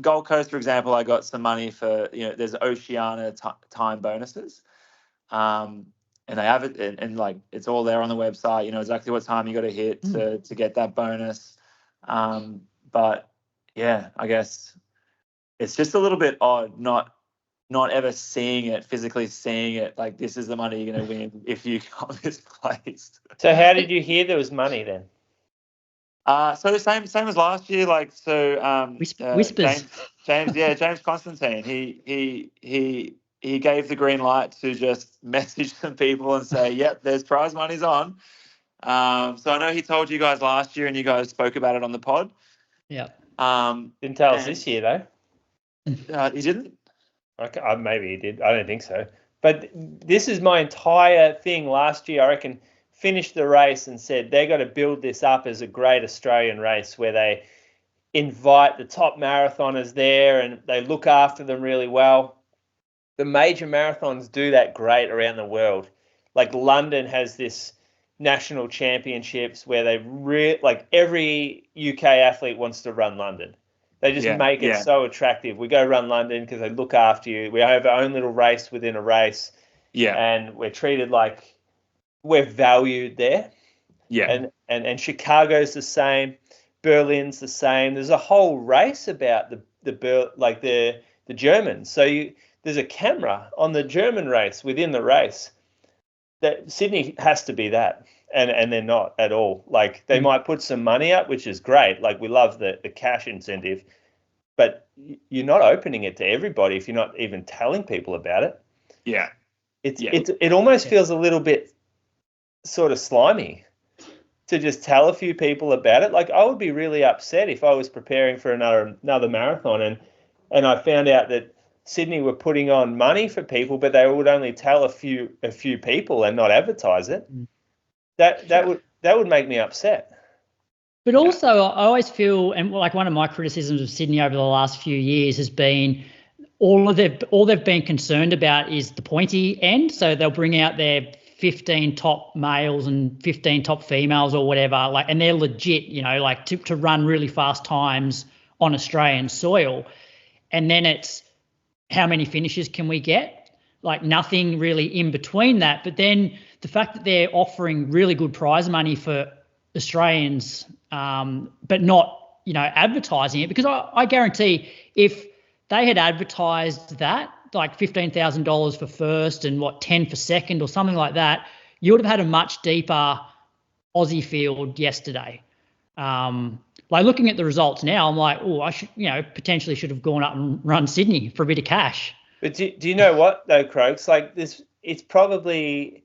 Gold Coast, for example, I got some money for, there's Oceania time bonuses. And they have it, and like, it's all there on the website, exactly what time you got to hit to get that bonus. But yeah, I guess it's just a little bit odd not ever physically seeing it, like, this is the money you're going to win if you got misplaced. So how did you hear there was money then? So the same as last year, like, so Whispers. James Constantine, he gave the green light to just message some people and say, yep, there's prize money's on. So I know he told you guys last year, and you guys spoke about it on the pod. Yeah. Didn't tell us this year though. He didn't. Okay, maybe he did. I don't think so. But this is my entire thing last year. I reckon finished the race and said they got to build this up as a great Australian race where they invite the top marathoners there and they look after them really well. The major marathons do that great around the world. Like London has this national championships where they like every UK athlete wants to run London. They just make it so attractive. We go run London because they look after you. We have our own little race within a race. Yeah. And we're treated like we're valued there. Yeah. And Chicago's the same. Berlin's the same. There's a whole race about the Germans. So there's a camera on the German race within the race. That Sydney has to be that. And they're not at all. Like, they might put some money up, which is great. Like, we love the cash incentive, but you're not opening it to everybody if you're not even telling people about it. Yeah. It almost feels a little bit sort of slimy to just tell a few people about it. Like, I would be really upset if I was preparing for another marathon and I found out that Sydney were putting on money for people, but they would only tell a few people and not advertise it. That would make me upset. But also, I always feel, and like, one of my criticisms of Sydney over the last few years has been all they've been concerned about is the pointy end. So they'll bring out their 15 top males and 15 top females or whatever, like, and they're legit, like to run really fast times on Australian soil. And then it's how many finishes can we get? Like, nothing really in between that. But then the fact that they're offering really good prize money for Australians, but not, advertising it, because I guarantee if they had advertised that, like $15,000 for first and 10 for second or something like that, you would have had a much deeper Aussie field yesterday. Like, looking at the results now, I'm like, I should, potentially should have gone up and run Sydney for a bit of cash. But do you know what though, Croaks? Like, this, it's probably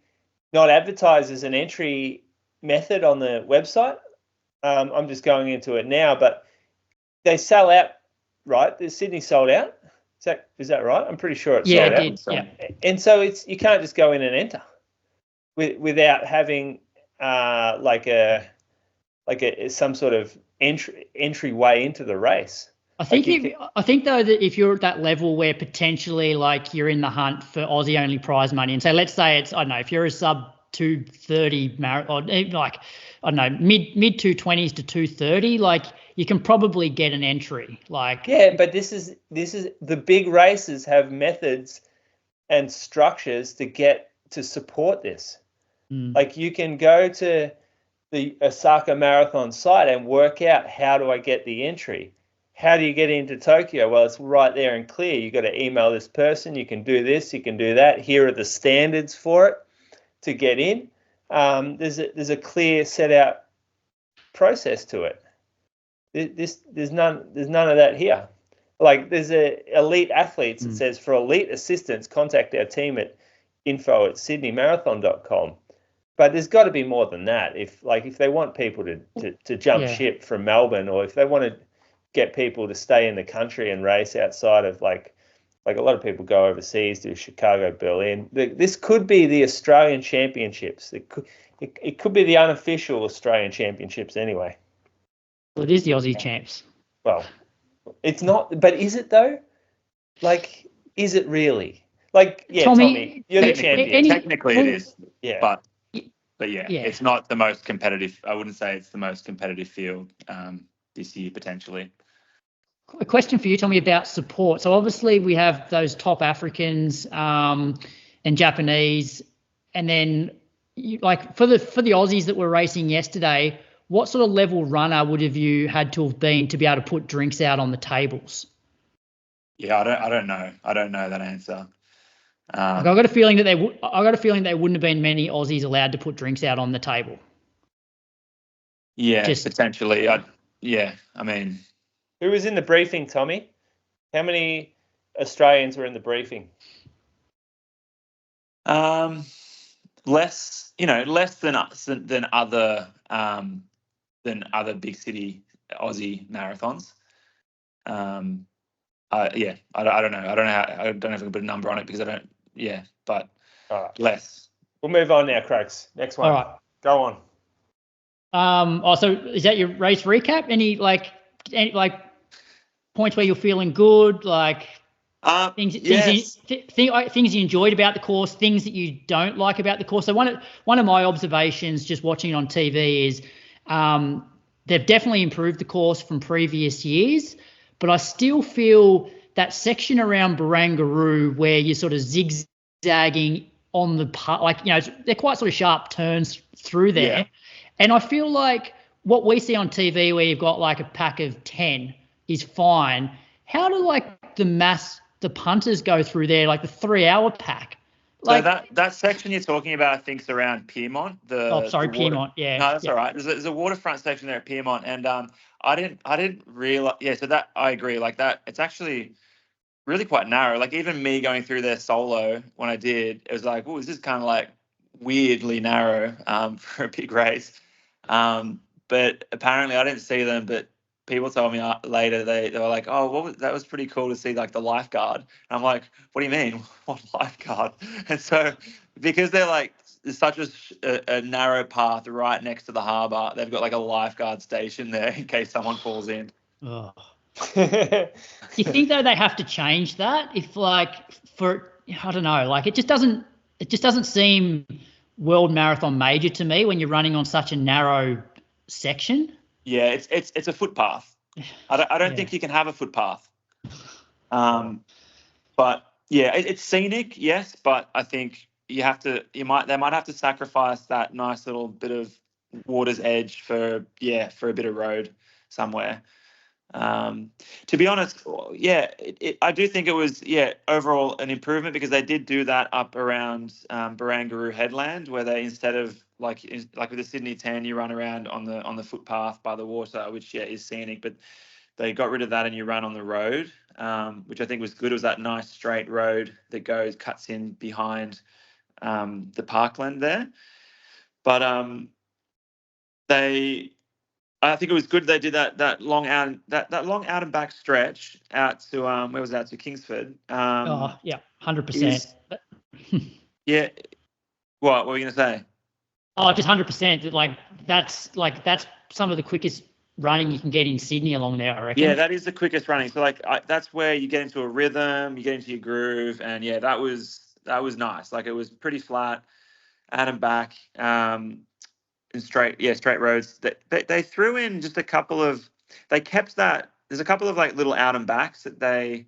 not advertised as an entry method on the website. I'm just going into it now, but they sell out, right? The Sydney sold out. Is that right? I'm pretty sure it's sold out. Did, yeah. And so you can't just go in and enter without having some sort of entryway into the race. I think though that if you're at that level where potentially, like, you're in the hunt for Aussie only prize money, and so let's say it's, I don't know, if you're a sub 230 marathon, like, I don't know, mid 220s to 230, like, you can probably get an entry. Like, yeah, but this is the big races have methods and structures to support this. Like, you can go to the Osaka Marathon site and work out, how do I get the entry? How do you get into Tokyo? Well, it's right there and clear. You got to email this person. You can do this. You can do that. Here are the standards for it to get in. There's a clear set out process to it. There's none of that here. Like there's elite athletes. It says for elite assistance, contact our team at info@sydneymarathon.com. But there's got to be more than that. If they want people to jump ship from Melbourne, or if they want to get people to stay in the country and race outside of like a lot of people go overseas to Chicago, Berlin. This could be the Australian Championships. It could be the unofficial Australian Championships anyway. Well, it is the Aussie champs. Well, it's not, but is it though? Like, is it really? Like, yeah, Tommy, you're the champion. Technically it is. Yeah. But yeah, it's not the most competitive. I wouldn't say it's the most competitive field this year, potentially. A question for you, Tommy, about support. So obviously we have those top Africans and Japanese, and then for the Aussies that were racing yesterday, what sort of level runner would have you had to have been to be able to put drinks out on the tables? Yeah, I don't know. I don't know that answer. I got a feeling that there wouldn't have been many Aussies allowed to put drinks out on the table. Yeah, potentially. I mean, who was in the briefing, Tommy? How many Australians were in the briefing? Less than other big city Aussie marathons. I don't know. I don't know if I can put a number on it because I don't. Yeah, but less. We'll move on now, Craigs. Next one. All right. Go on. So is that your race recap? Any points where you're feeling good? Things you enjoyed about the course, things that you don't like about the course. So one of my observations, just watching it on TV, is they've definitely improved the course from previous years, but I still feel that section around Barangaroo where you're sort of zigzagging on the part, they're quite sort of sharp turns through there. Yeah. And I feel like what we see on TV where you've got like a pack of 10 is fine. How do the punters go through there, like the 3-hour pack? So that section you're talking about, I think, is around Pyrmont. Pyrmont. Yeah. No, that's all right. There's a waterfront section there at Pyrmont, and I didn't realize. Yeah, so that I agree. Like that, it's actually really quite narrow. Like even me going through there solo when I did, it was like, oh, this is kind of like weirdly narrow for a big race. But apparently I didn't see them, but people told me later they were like, oh, that was pretty cool to see like the lifeguard. And I'm like, what do you mean? What lifeguard? And so because they're like such a narrow path right next to the harbour, they've got like a lifeguard station there in case someone falls in. Oh. You think though they have to change that? If I don't know, like it just doesn't seem World Marathon major to me when you're running on such a narrow section. Yeah, it's a footpath. I don't think you can have a footpath. But yeah, it's scenic, yes, but I think they might have to sacrifice that nice little bit of water's edge for a bit of road somewhere. To be honest, I do think it was overall an improvement because they did do that up around Barangaroo Headland where they, instead of like with the Sydney 10, you run around on the footpath by the water, which is scenic, but they got rid of that and you run on the road, which I think was good. It was that nice straight road that cuts in behind the parkland there, but I think it was good they did that long out and back stretch out to where was that, to Kingsford. 100%. Yeah. What were you gonna say? Oh, just 100%. That's some of the quickest running you can get in Sydney along there, I reckon. Yeah, that is the quickest running. So that's where you get into a rhythm, you get into your groove, and yeah, that was nice. Like it was pretty flat, out and back. And straight roads. They threw in just a couple of. They kept that. There's a couple of like little out and backs that they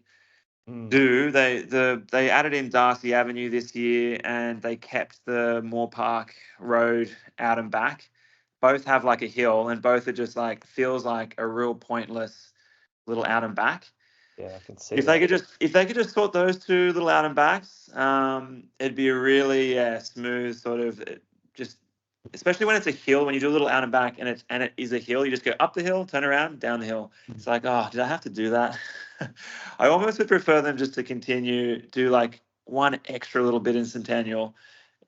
do. They added in Darcy Avenue this year, and they kept the Moore Park Road out and back. Both have like a hill, and both are just like feels like a real pointless little out and back. Yeah, I can see If they could just sort those two little out and backs, it'd be a really smooth sort of just, especially when it's a hill. When you do a little out and back and it is a hill, you just go up the hill, turn around, down the hill. It's like, oh, did I have to do that? I almost would prefer them just to do like one extra little bit in Centennial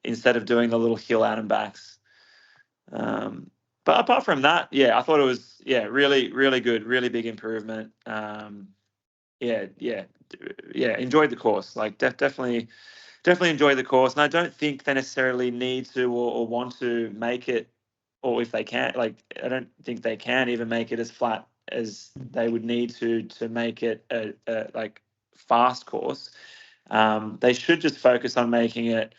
instead of doing the little hill out and backs. But apart from that, yeah, I thought it was really, really good, really big improvement. Enjoyed the course. Like definitely enjoyed the course, and I don't think they necessarily need to or want to make it, or if they can, like I don't think they can even make it as flat as they would need to make it a like fast course. They should just focus on making it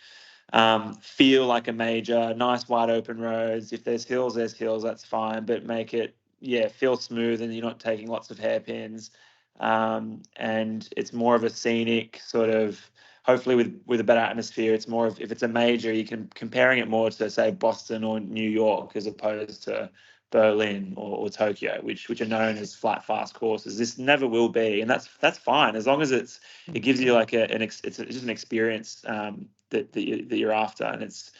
feel like a major, nice wide open roads. If there's hills, that's fine, but make it feel smooth and you're not taking lots of hairpins. And it's more of a scenic sort of, hopefully with a better atmosphere. It's more of, if it's a major, you can comparing it more to say Boston or New York as opposed to Berlin or Tokyo, which are known as flat, fast courses. This never will be, and that's fine as long as it gives you like it's just an experience that you're after, and it's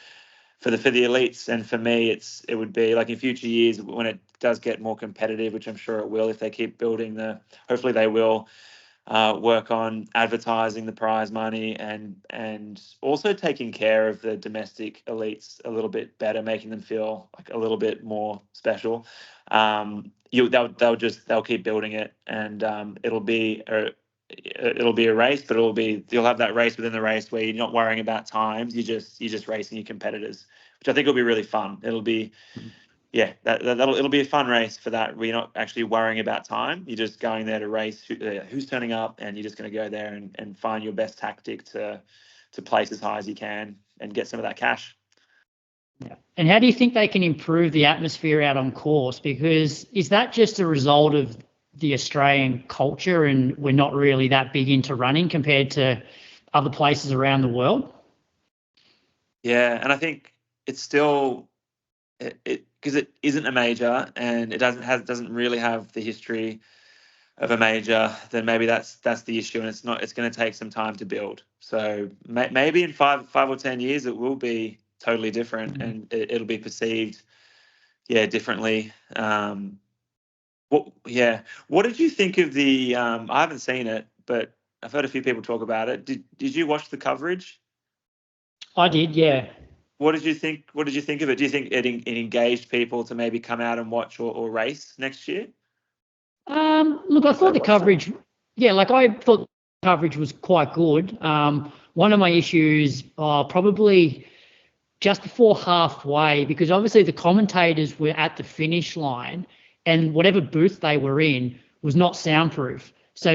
for the elites. And for me, it would be like in future years when it does get more competitive, which I'm sure it will if they keep building hopefully they will work on advertising the prize money and also taking care of the domestic elites a little bit better, making them feel like a little bit more special. They'll keep building it, and it'll be a race, but you'll have that race within the race where you're not worrying about times. You're just racing your competitors, which I think will be really fun. It'll be it'll be a fun race for that. We're not actually worrying about time. You're just going there to race who's turning up, and you're just going to go there and find your best tactic to place as high as you can and get some of that cash. Yeah. And how do you think they can improve the atmosphere out on course? Because is that just a result of the Australian culture, and we're not really that big into running compared to other places around the world? Yeah, and I think it's still because it isn't a major and it doesn't really have the history of a major. Then maybe that's the issue, and it's going to take some time to build. So maybe in 5 or 10 years it will be totally different, and it'll be perceived differently. What did you think of the I haven't seen it, but I've heard a few people talk about it. Did you watch the coverage? I did, yeah. What did you think of it? Do you think it engaged people to maybe come out and watch or race next year? Look, I thought the coverage, I thought the coverage was quite good. One of my issues probably just before halfway, because obviously the commentators were at the finish line, and whatever booth they were in was not soundproof. So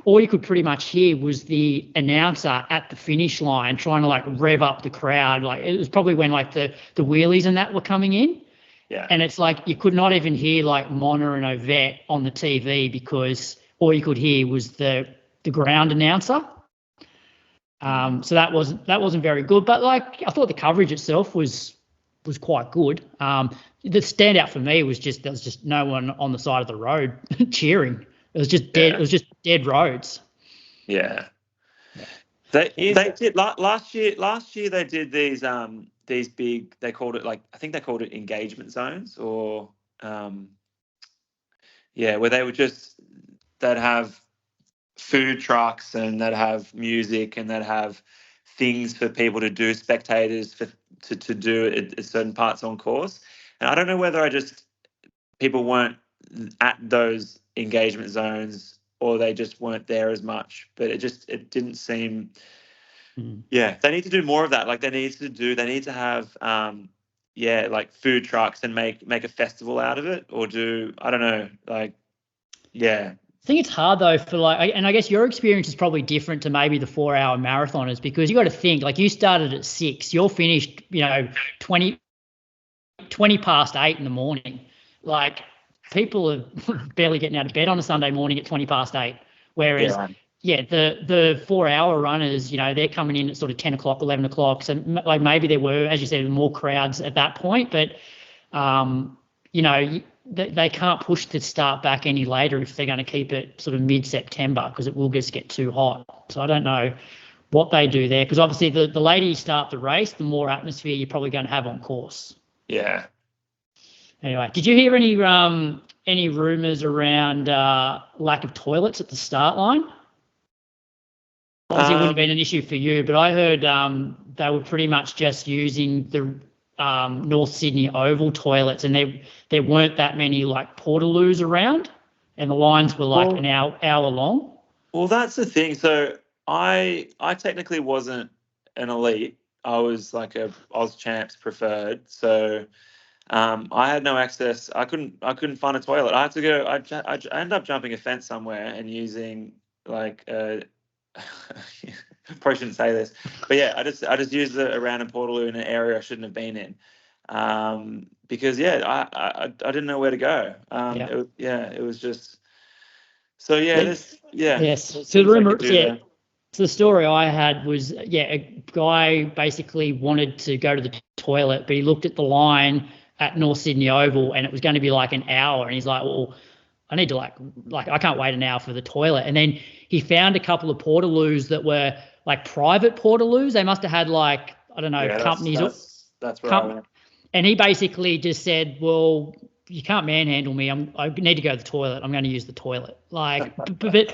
all you could pretty much hear was the announcer at the finish line trying to like rev up the crowd. Like it was probably when like the wheelies and that were coming in. Yeah. And it's like you could not even hear like Mona and Ovette on the TV because all you could hear was the ground announcer. So that wasn't very good. But like I thought the coverage itself was quite good. The standout for me was there was just no one on the side of the road cheering. It was just dead. Yeah. It was just dead roads. Yeah. They did last year. Last year they did these big. They called it engagement zones, or where they would they'd have food trucks and they'd have music and they'd have things for people to do, spectators to do at certain parts on course. And I don't know whether people weren't at those engagement zones or they just weren't there as much, but it didn't seem. They need to do more of that. Like they need to have like food trucks and make a festival out of it, or I don't know, I think it's hard though and I guess your experience is probably different to maybe the 4-hour marathoners, because you got to think like you started at 6, you're finished 20 past 8 in the morning. Like people are barely getting out of bed on a Sunday morning at 20 past 8, whereas the 4-hour runners, they're coming in at sort of 10 o'clock, 11 o'clock. So like maybe there were, as you said, more crowds at that point, but they can't push the start back any later if they're going to keep it sort of mid-September, because it will just get too hot. So I don't know what they do there, because obviously the later you start the race, the more atmosphere you're probably going to have on course. Yeah. Anyway, did you hear any rumours around lack of toilets at the start line? Obviously, it wouldn't have been an issue for you, but I heard they were pretty much just using the North Sydney Oval toilets, and there weren't that many like portaloos around, and the lines were like an hour long. Well, that's the thing. So I technically wasn't an elite. I was like a Oz Champs preferred. So I had no access. I couldn't find a toilet. I had to go. I ended up jumping a fence somewhere and using like probably shouldn't say this, but yeah, I just used a random portaloo in an area I shouldn't have been in, because I didn't know where to go. It was just so Yes. So the rumor, so the story I had was a guy basically wanted to go to the toilet, but he looked at the line at North Sydney Oval and it was going to be like an hour, and he's like, well, I need to like I can't wait an hour for the toilet. And then he found a couple of portaloos that were like private portaloos. They must have had like, I don't know, companies. That's right. I went. And he basically just said, well, you can't manhandle me. I need to go to the toilet. I'm going to use the toilet. Like, but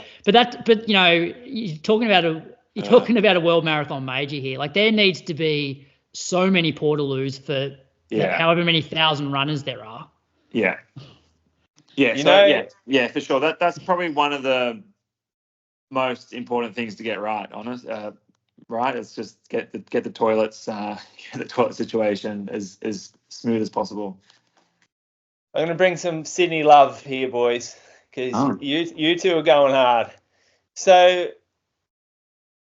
you know, you're talking about a world marathon major here. Like, there needs to be so many portaloos for however many thousand runners there are. Yeah. Yeah, for sure. That's probably one of the most important things to get right. Right? It's just get the toilets, get the toilet situation as smooth as possible. I'm going to bring some Sydney love here, boys, because you two are going hard. So,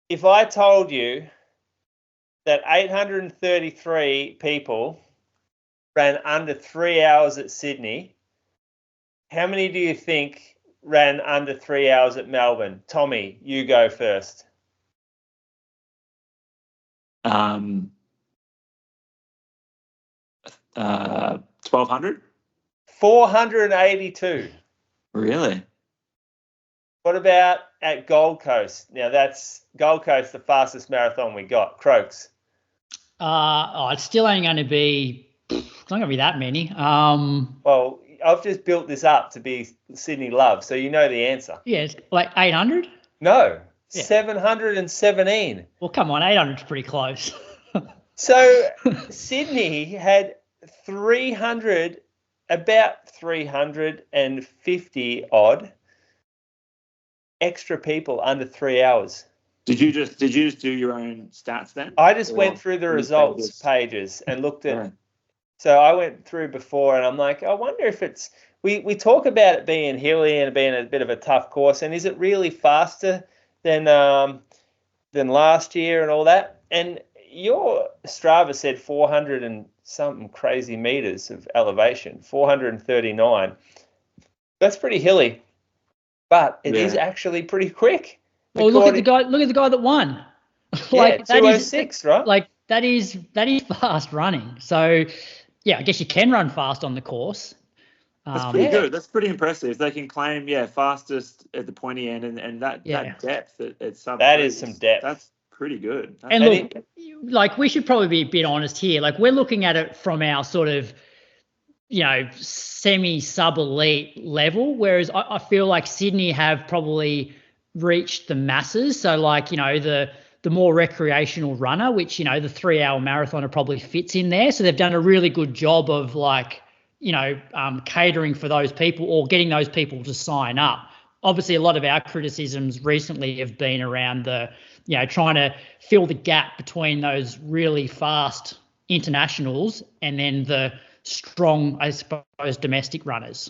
if I told you that 833 people ran under 3 hours at Sydney, how many do you think ran under 3 hours at Melbourne? Tommy, you go first. 1,200? 482. Really? What about at Gold Coast? Now, that's Gold Coast, the fastest marathon we got. Croaks. It's still only going to be, it's not going to be that many. Well, I've just built this up to be Sydney love, so you know the answer. Yeah, it's like 800? No, 717. Well, come on, 800 is pretty close. So Sydney had about 350 odd extra people under 3 hours. Did you just do your own stats then? I just went through the results pages and looked at. So I went through before, and I'm like, I wonder if it's. We talk about it being hilly and being a bit of a tough course, and is it really faster than last year and all that? And your Strava said 400 and something crazy meters of elevation, 439. That's pretty hilly, but it is actually pretty quick. Well, look at the guy that won. Like 206, right? Like that is fast running. So yeah, I guess you can run fast on the course. That's pretty good. That's pretty impressive. They can claim fastest at the pointy end, and that depth at sub. That is some depth. That's pretty good. And look, like, we should probably be a bit honest here. Like, we're looking at it from our sort of, you know, semi-sub-elite level, whereas I feel like Sydney have probably reached the masses. So, like, you know, the more recreational runner, which, you know, the 3 hour marathoner probably fits in there. So they've done a really good job of, like, you know, catering for those people or getting those people to sign up. Obviously, a lot of our criticisms recently have been around the, you know, trying to fill the gap between those really fast internationals and then the strong, I suppose, domestic runners.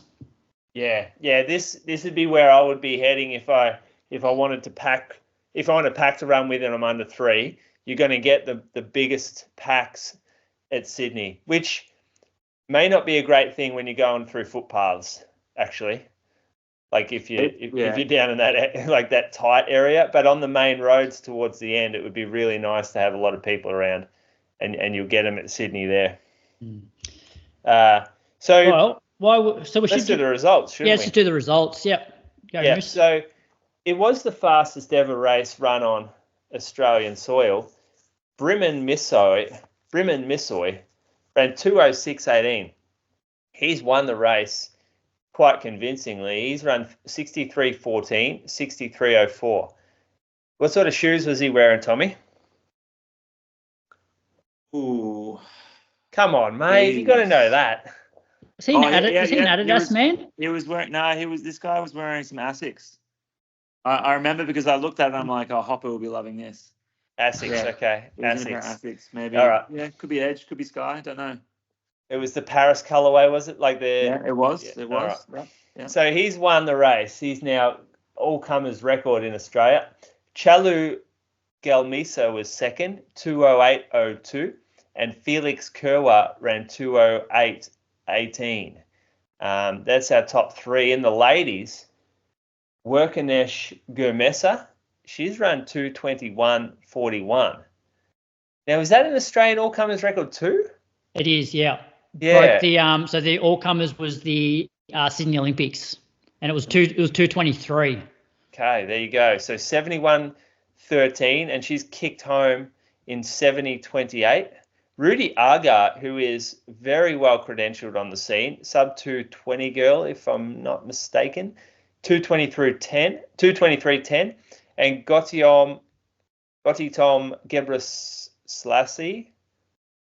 Yeah. This would be where I would be heading if I wanted to pack. If I want to pack to run with and I'm under 3, you're going to get the biggest packs at Sydney, which may not be a great thing when you're going through footpaths, actually. Like if you're down in that like that tight area, but on the main roads towards the end, it would be really nice to have a lot of people around, and you'll get them at Sydney there. So we Let's should do the results, shouldn't yeah, we? let's just do the results. Yep. Go, Yeah, Moose. so it was the fastest ever race run on Australian soil. Brimin Kipsoi ran 2:06.18. He's won the race quite convincingly. He's run 63.14, 63.04. What sort of shoes was he wearing, Tommy? Ooh. Come on, mate. You got to know that. Was he an Adidas man? He was wearing. No, he was. This guy was wearing some Asics. I remember because I looked at it and I'm like, oh, Hopper will be loving this. Asics, Yeah. okay. He was wearing Asics. Asics, maybe. All right. Yeah, could be Edge, could be Sky. I don't know. It was the Paris colorway, was it? Like the. Yeah, it was. Yeah, It was. all right. Yeah. So he's won the race. He's now all-comers record in Australia. Chalu Gelmisa was second, 2:08.02, and Felix Kerwa ran 2:08.18. That's our top three. In the ladies, Workenesh Gurmesa, she's run 2:21.41. Now, is that an Australian all-comers record too? It is, yeah. Yeah. Broke so the all-comers was the Sydney Olympics, and it was 2:23. Okay, there you go. So 71.13, and she's kicked home in 70.28. Rudy Aga, who is very well credentialed on the scene, sub 2:20 girl, if I'm not mistaken, 2:23.10, and Gotitom Gebrselassie.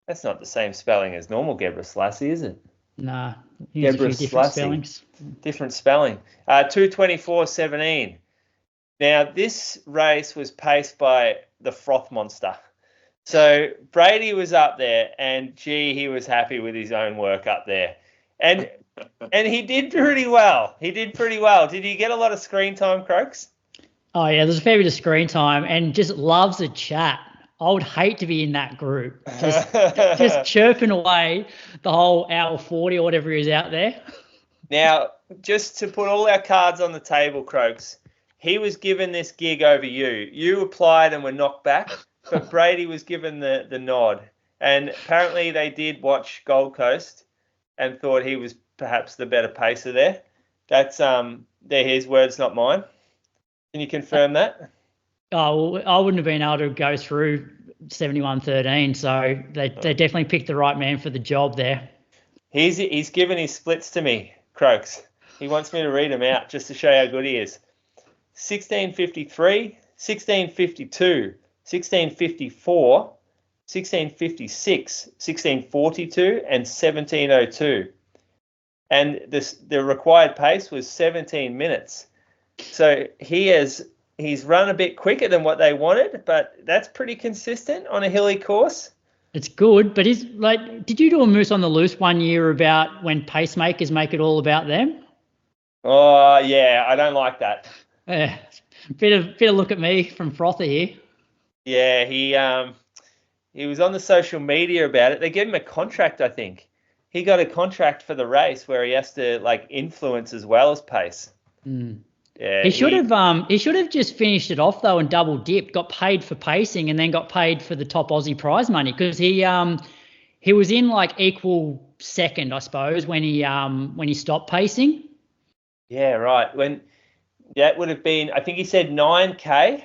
That's not the same spelling as normal Gebrselassie, is it? Nah, there's a few different spellings. Different spelling. 2:24.17. Now, this race was paced by the Froth Monster. So Brady was up there, and gee, he was happy with his own work up there. And he did pretty well. Did he get a lot of screen time, Croaks? Oh, yeah, there's a fair bit of screen time, and just loves a chat. I would hate to be in that group, just chirping away the whole hour 40 or whatever is out there. Now, just to put all our cards on the table, Croaks, he was given this gig over you. You applied and were knocked back, but Brady was given the nod. And apparently they did watch Gold Coast and thought he was perhaps the better pacer there. That's they're his words, not mine. Can you confirm that? Oh, well, I wouldn't have been able to go through 71.13, so they definitely picked the right man for the job there. He's given his splits to me, Croaks. He wants me to read them out just to show how good he is. 16:53, 16:52, 16:54, 16:56, 16:42, and 17:02. And the required pace was 17 minutes. So he's run a bit quicker than what they wanted, but that's pretty consistent on a hilly course. It's good, but did you do a Moose on the Loose one year about when pacemakers make it all about them? Oh yeah, I don't like that. Bit of look at me from Frother here. Yeah, he was on the social media about it. They gave him a contract, I think. He got a contract for the race where he has to influence as well as pace. Mm. Yeah, he should have just finished it off though and double dipped, got paid for pacing and then got paid for the top Aussie prize money, because he was in equal second, I suppose, when he stopped pacing. Yeah, right. When that would have been, I think he said 9K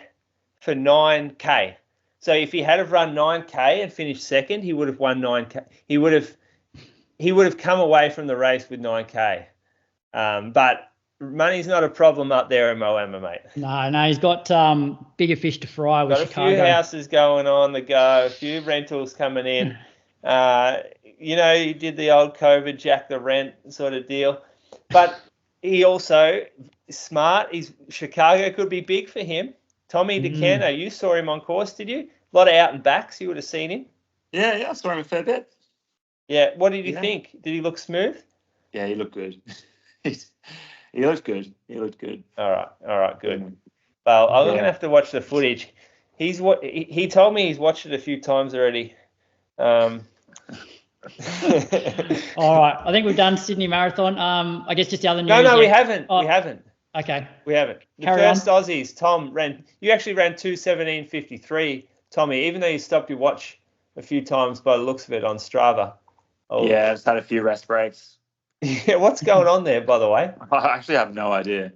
for 9K. So if he had have run 9K and finished second, he would have won 9K. He would have come away from the race with 9K. But money's not a problem up there in Moama, mate. No, he's got bigger fish to fry with Chicago. Got a few houses going on the go, a few rentals coming in. He did the old COVID jack the rent sort of deal. But he also is smart. Chicago could be big for him. Tommy Do Canto, you saw him on course, did you? A lot of out and backs. You would have seen him. Yeah, I saw him a fair bit. Yeah, what did you think? Did he look smooth? Yeah, he looked good. He looked good. All right, good. Well, I'm going to have to watch the footage. He told me he's watched it a few times already. All right, I think we've done Sydney Marathon. I guess just the other news. No, we haven't. We haven't. Okay. We haven't. The Carry first on. Aussies, Tom you actually ran 2:17.53, Tommy, even though you stopped your watch a few times by the looks of it on Strava. Yeah, I just had a few rest breaks. Yeah, what's going on there, by the way? I actually have no idea.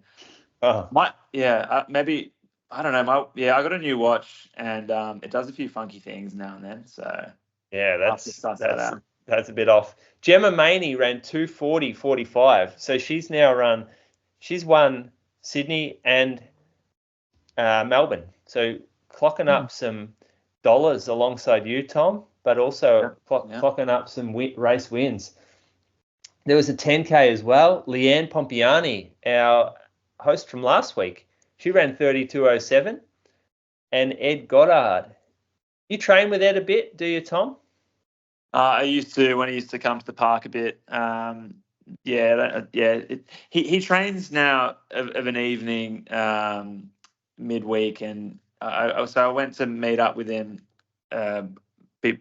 Oh, Maybe I don't know. I got a new watch, and it does a few funky things now and then. So yeah, I'll have to suss that out. that's a bit off. Gemma Maini ran 2:40.45, so she's won Sydney and Melbourne. So clocking up some dollars alongside you, Tom, but also clocking up some race wins. There was a 10K as well. Leanne Pompeani, our host from last week, she ran 32:07. And Ed Goddard. You train with Ed a bit, do you, Tom? I used to, when he used to come to the park a bit. He trains now of an evening midweek, and so I went to meet up with him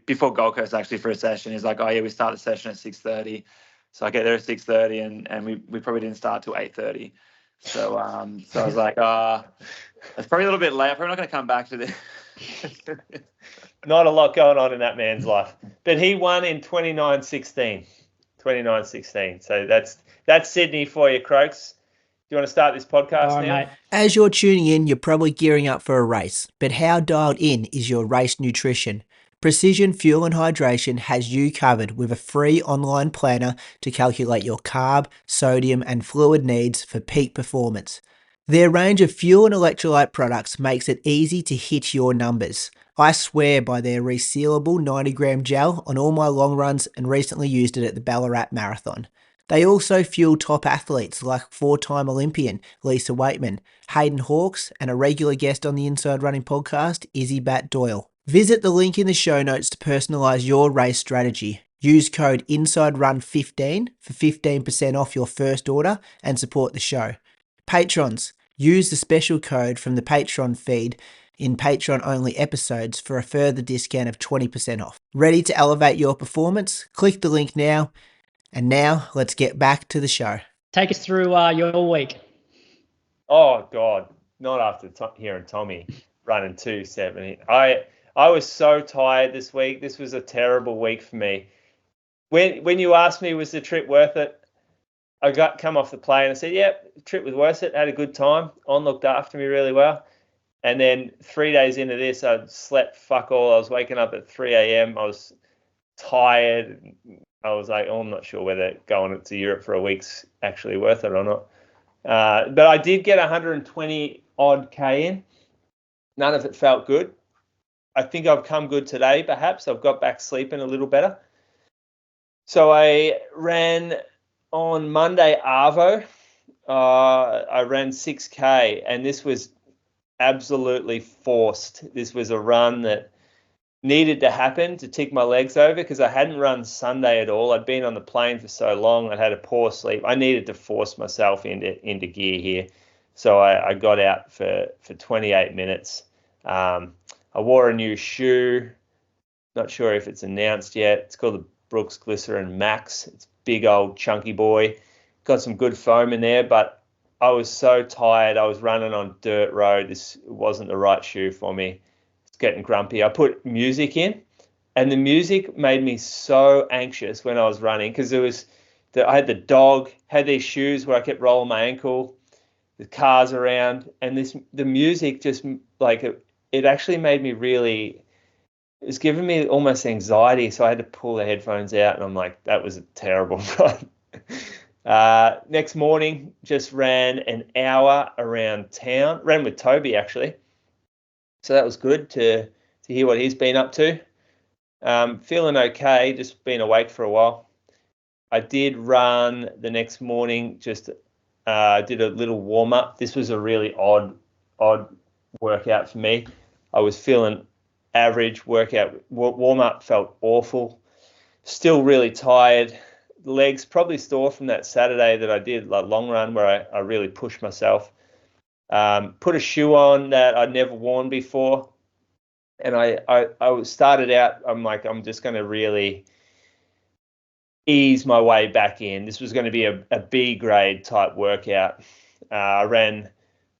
before Gold Coast actually for a session. He's like, "Oh yeah, we start the session at 6:30." So I get there at 6:30, and we probably didn't start till 8:30. So I was like, it's probably a little bit late. I'm probably not going to come back to this. Not a lot going on in that man's life, but he won in 29:16. 29:16. So that's Sydney for you, Croaks. Do you want to start this podcast All right, now? mate. As you're tuning in, you're probably gearing up for a race, but how dialed in is your race nutrition? Precision Fuel and Hydration has you covered with a free online planner to calculate your carb, sodium, and fluid needs for peak performance. Their range of fuel and electrolyte products makes it easy to hit your numbers. I swear by their resealable 90-gram gel on all my long runs and recently used it at the Ballarat Marathon. They also fuel top athletes like 4-time Olympian Lisa Waitman, Hayden Hawkes, and a regular guest on the Inside Running podcast, Izzy Bat Doyle. Visit the link in the show notes to personalise your race strategy. Use code INSIDERUN15 for 15% off your first order and support the show. Patrons, use the special code from the Patreon feed in Patreon-only episodes for a further discount of 20% off. Ready to elevate your performance? Click the link now. And now, let's get back to the show. Take us through your week. Oh, God. Not after hearing Tommy running 2:70. I was so tired this week. This was a terrible week for me. When you asked me, was the trip worth it? I come off the plane and said, yep, the trip was worth it. Had a good time. On looked after me really well. And then 3 days into this, I slept fuck all. I was waking up at 3 a.m. I was tired. I was like, I'm not sure whether going to Europe for a week's actually worth it or not. But I did get 120 odd K in. None of it felt good. I think I've come good today, perhaps. I've got back sleeping a little better. So I ran on Monday Arvo. I ran 6K, and this was absolutely forced. This was a run that needed to happen to tick my legs over because I hadn't run Sunday at all. I'd been on the plane for so long. I'd had a poor sleep. I needed to force myself into gear here. So I got out for 28 minutes. I wore a new shoe. Not sure if it's announced yet. It's called the Brooks Glycerin Max. It's big old chunky boy. Got some good foam in there, but I was so tired. I was running on dirt road. This wasn't the right shoe for me. It's getting grumpy. I put music in, and the music made me so anxious when I was running because I had the dog, had these shoes where I kept rolling my ankle, the cars around, and the music just like it actually made me really. It was giving me almost anxiety, so I had to pull the headphones out, and I'm like, that was a terrible run. Next morning, just ran an hour around town. Ran with Toby, actually. So that was good to hear what he's been up to. Feeling okay, just been awake for a while. I did run the next morning, just did a little warm-up. This was a really odd workout for me. I was feeling average workout. Warm-up felt awful. Still really tired. Legs probably sore from that Saturday that I did, like long run, where I really pushed myself. Put a shoe on that I'd never worn before. And I started out, I'm like, I'm just going to really ease my way back in. This was going to be a B grade type workout. I ran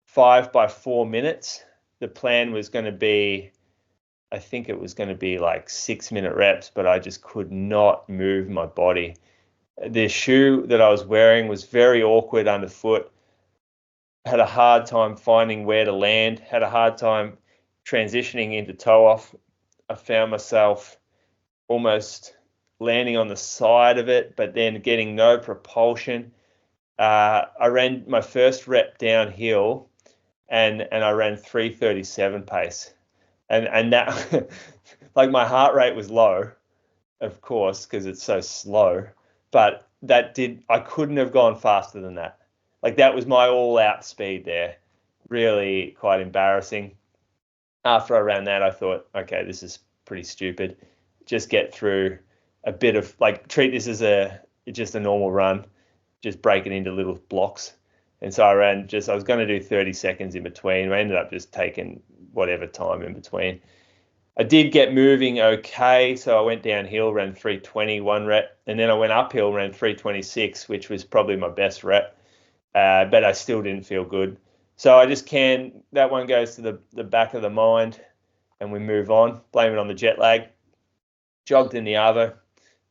5 by 4 minutes. The plan was going to be, I think it was going to be like 6-minute reps, but I just could not move my body. The shoe that I was wearing was very awkward underfoot. Had a hard time finding where to land. Had a hard time transitioning into toe off. I found myself almost landing on the side of it, but then getting no propulsion. I ran my first rep downhill, and I ran 3:37 pace, and that like my heart rate was low, of course, because it's so slow. But I couldn't have gone faster than that. Like that was my all-out speed there. Really quite embarrassing. After I ran that, I thought, okay, this is pretty stupid. Just get through a bit of treat this as just a normal run, just break it into little blocks. And so I was going to do 30 seconds in between. I ended up just taking whatever time in between. I did get moving okay, so I went downhill, ran 3:20 one rep, and then I went uphill, ran 3:26, which was probably my best rep, but I still didn't feel good. So that one goes to the back of the mind, and we move on, blame it on the jet lag. Jogged in the Arvo,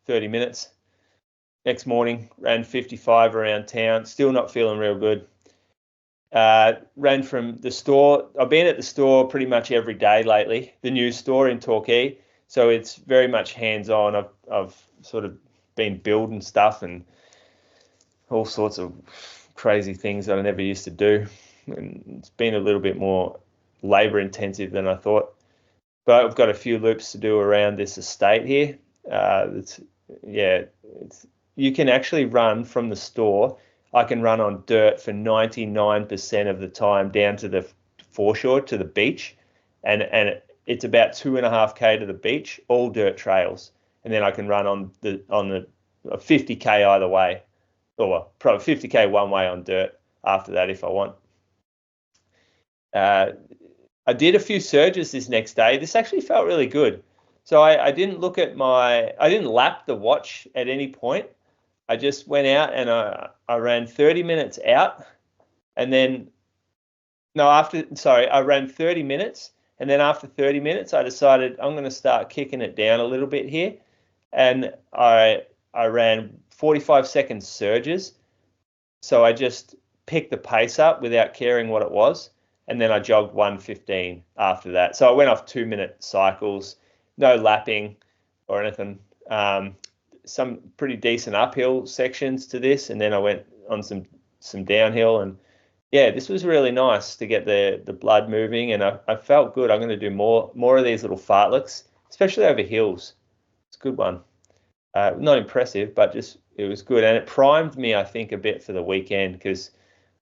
30 minutes. Next morning, ran 55 around town, still not feeling real good. Ran from the store. I've been at the store pretty much every day lately, the new store in Torquay. So it's very much hands-on. I've sort of been building stuff and all sorts of crazy things that I never used to do. And it's been a little bit more labor-intensive than I thought. But I've got a few loops to do around this estate here. You can actually run from the store. I can run on dirt for 99% of the time down to the foreshore, to the beach. And it's about 2.5K to the beach, all dirt trails. And then I can run on the 50K either way, or probably 50K one way on dirt after that if I want. I did a few surges this next day. This actually felt really good. So I didn't I didn't lap the watch at any point. I just went out and I ran 30 minutes out, and then I ran 30 minutes, and then after 30 minutes I decided I'm going to start kicking it down a little bit here, and I ran 45-second surges. So I just picked the pace up without caring what it was, and then I jogged 1:15 after that. So I went off 2-minute cycles, no lapping or anything. Some pretty decent uphill sections to this, and then I went on some downhill, and yeah, this was really nice to get the blood moving, and I felt good. I'm going to do more of these little fartleks, especially over hills. It's a good one. Not impressive, but just it was good, and it primed me, I think, a bit for the weekend, because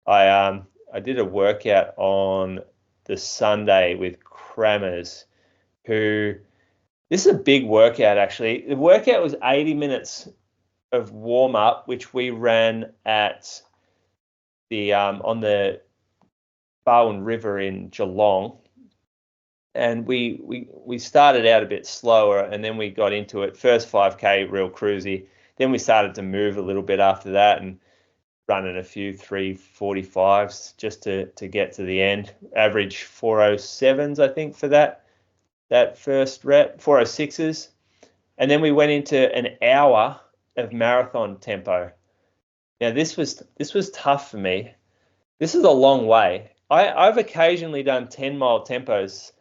I did a workout on the Sunday with Crammers, who. This is a big workout, actually. The workout was 80 minutes of warm-up, which we ran at on the Barwon River in Geelong. And we started out a bit slower, and then we got into it. First 5K, real cruisy. Then we started to move a little bit after that and running a few 3:45s just to get to the end. Average 4:07s, I think, for that first rep, 4:06s, and then we went into an hour of marathon tempo. Now this was tough for me. This is a long way. I've occasionally done 10-mile tempos,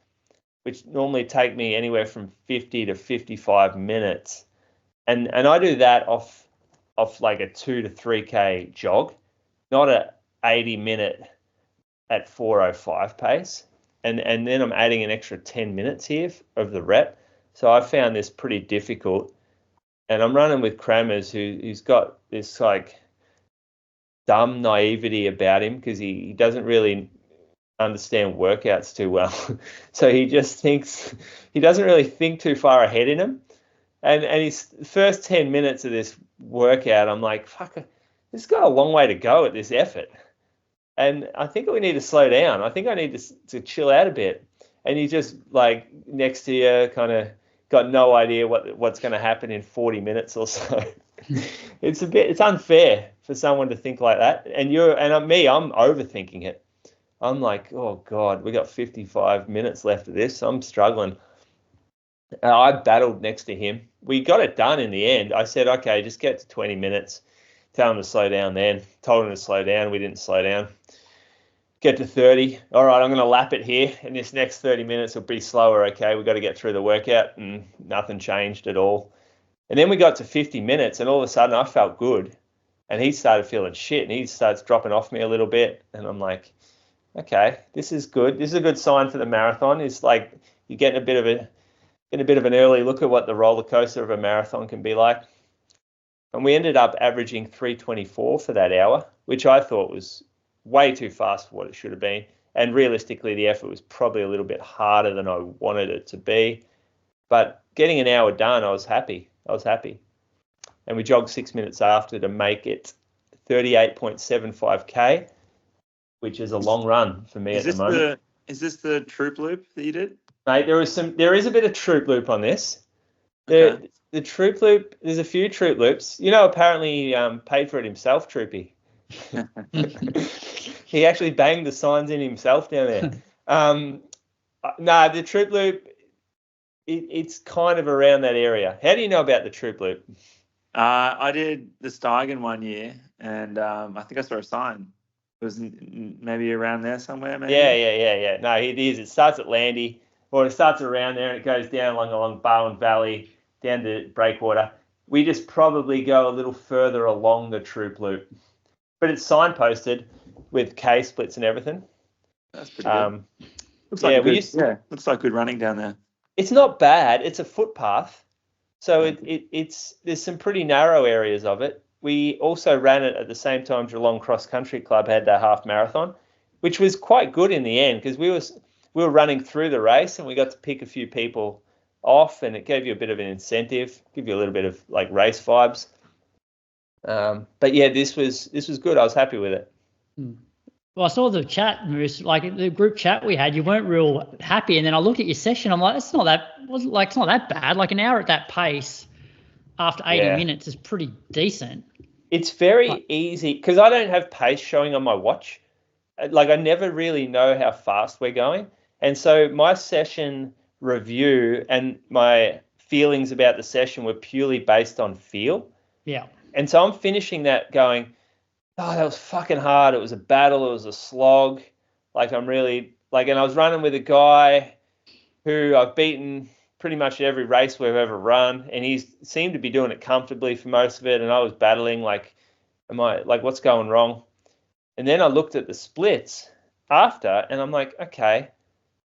which normally take me anywhere from 50 to 55 minutes, and I do that off like a 2 to 3K jog, not a 80-minute at 4:05 pace. And then I'm adding an extra 10 minutes here of the rep. So I found this pretty difficult. And I'm running with Crammers, who's got this like dumb naivety about him, because he doesn't really understand workouts too well. So he doesn't really think too far ahead in him. And his first 10 minutes of this workout, I'm like, fuck, this has got a long way to go at this effort. And I think we need to slow down. I think I need to chill out a bit. And you just like next to you kind of got no idea what's going to happen in 40 minutes or so. It's unfair for someone to think like that. And I'm overthinking it. I'm like, oh God, we got 55 minutes left of this. I'm struggling. I battled next to him. We got it done in the end. I said, okay, just get to 20 minutes. Tell him to slow down then. Told him to slow down. We didn't slow down. Get to 30. All right, I'm going to lap it here. And this next 30 minutes will be slower, okay? We've got to get through the workout. And nothing changed at all. And then we got to 50 minutes, and all of a sudden I felt good. And he started feeling shit, and he starts dropping off me a little bit. And I'm like, okay, this is good. This is a good sign for the marathon. It's like you're getting a bit of an early look at what the roller coaster of a marathon can be like. And we ended up averaging 3:24 for that hour, which I thought was way too fast for what it should have been. And realistically, the effort was probably a little bit harder than I wanted it to be. But getting an hour done, I was happy. And we jogged 6 minutes after to make it 38.75K, which is a long run for me at the moment. Is this the troop loop that you did? Mate, there is a bit of troop loop on this. Okay. The troop loop, there's a few troop loops. You know, apparently he paid for it himself, Troopy. He actually banged the signs in himself down there. The troop loop, it's kind of around that area. How do you know about the troop loop? I did the Steigen one year, and I think I saw a sign. It was maybe around there somewhere, maybe? Yeah. No, it is. It starts at Landy, or it starts around there, and it goes down along Barwon Valley, down to Breakwater. We just probably go a little further along the troop loop. But it's signposted with K splits and everything. That's pretty good. Looks like good running down there. It's not bad. It's a footpath. So there's some pretty narrow areas of it. We also ran it at the same time Geelong Cross Country Club had their half marathon, which was quite good in the end because we were running through the race and we got to pick a few people off, and it gave you a bit of an incentive, give you a little bit of like race vibes. But yeah, this was good. I was happy with it. Well, I saw the chat, Moose, like the group chat we had. You weren't real happy, and then I looked at your session. I'm like, it's not that bad. Like an hour at that pace after 80 minutes is pretty decent. It's very easy because I don't have pace showing on my watch. Like I never really know how fast we're going, and so my session review and my feelings about the session were purely based on feel. Yeah. And so I'm finishing that going, oh, that was fucking hard. It was a battle. It was a slog. Like I'm really and I was running with a guy who I've beaten pretty much every race we've ever run. And he seemed to be doing it comfortably for most of it. And I was battling what's going wrong? And then I looked at the splits after and I'm like, okay,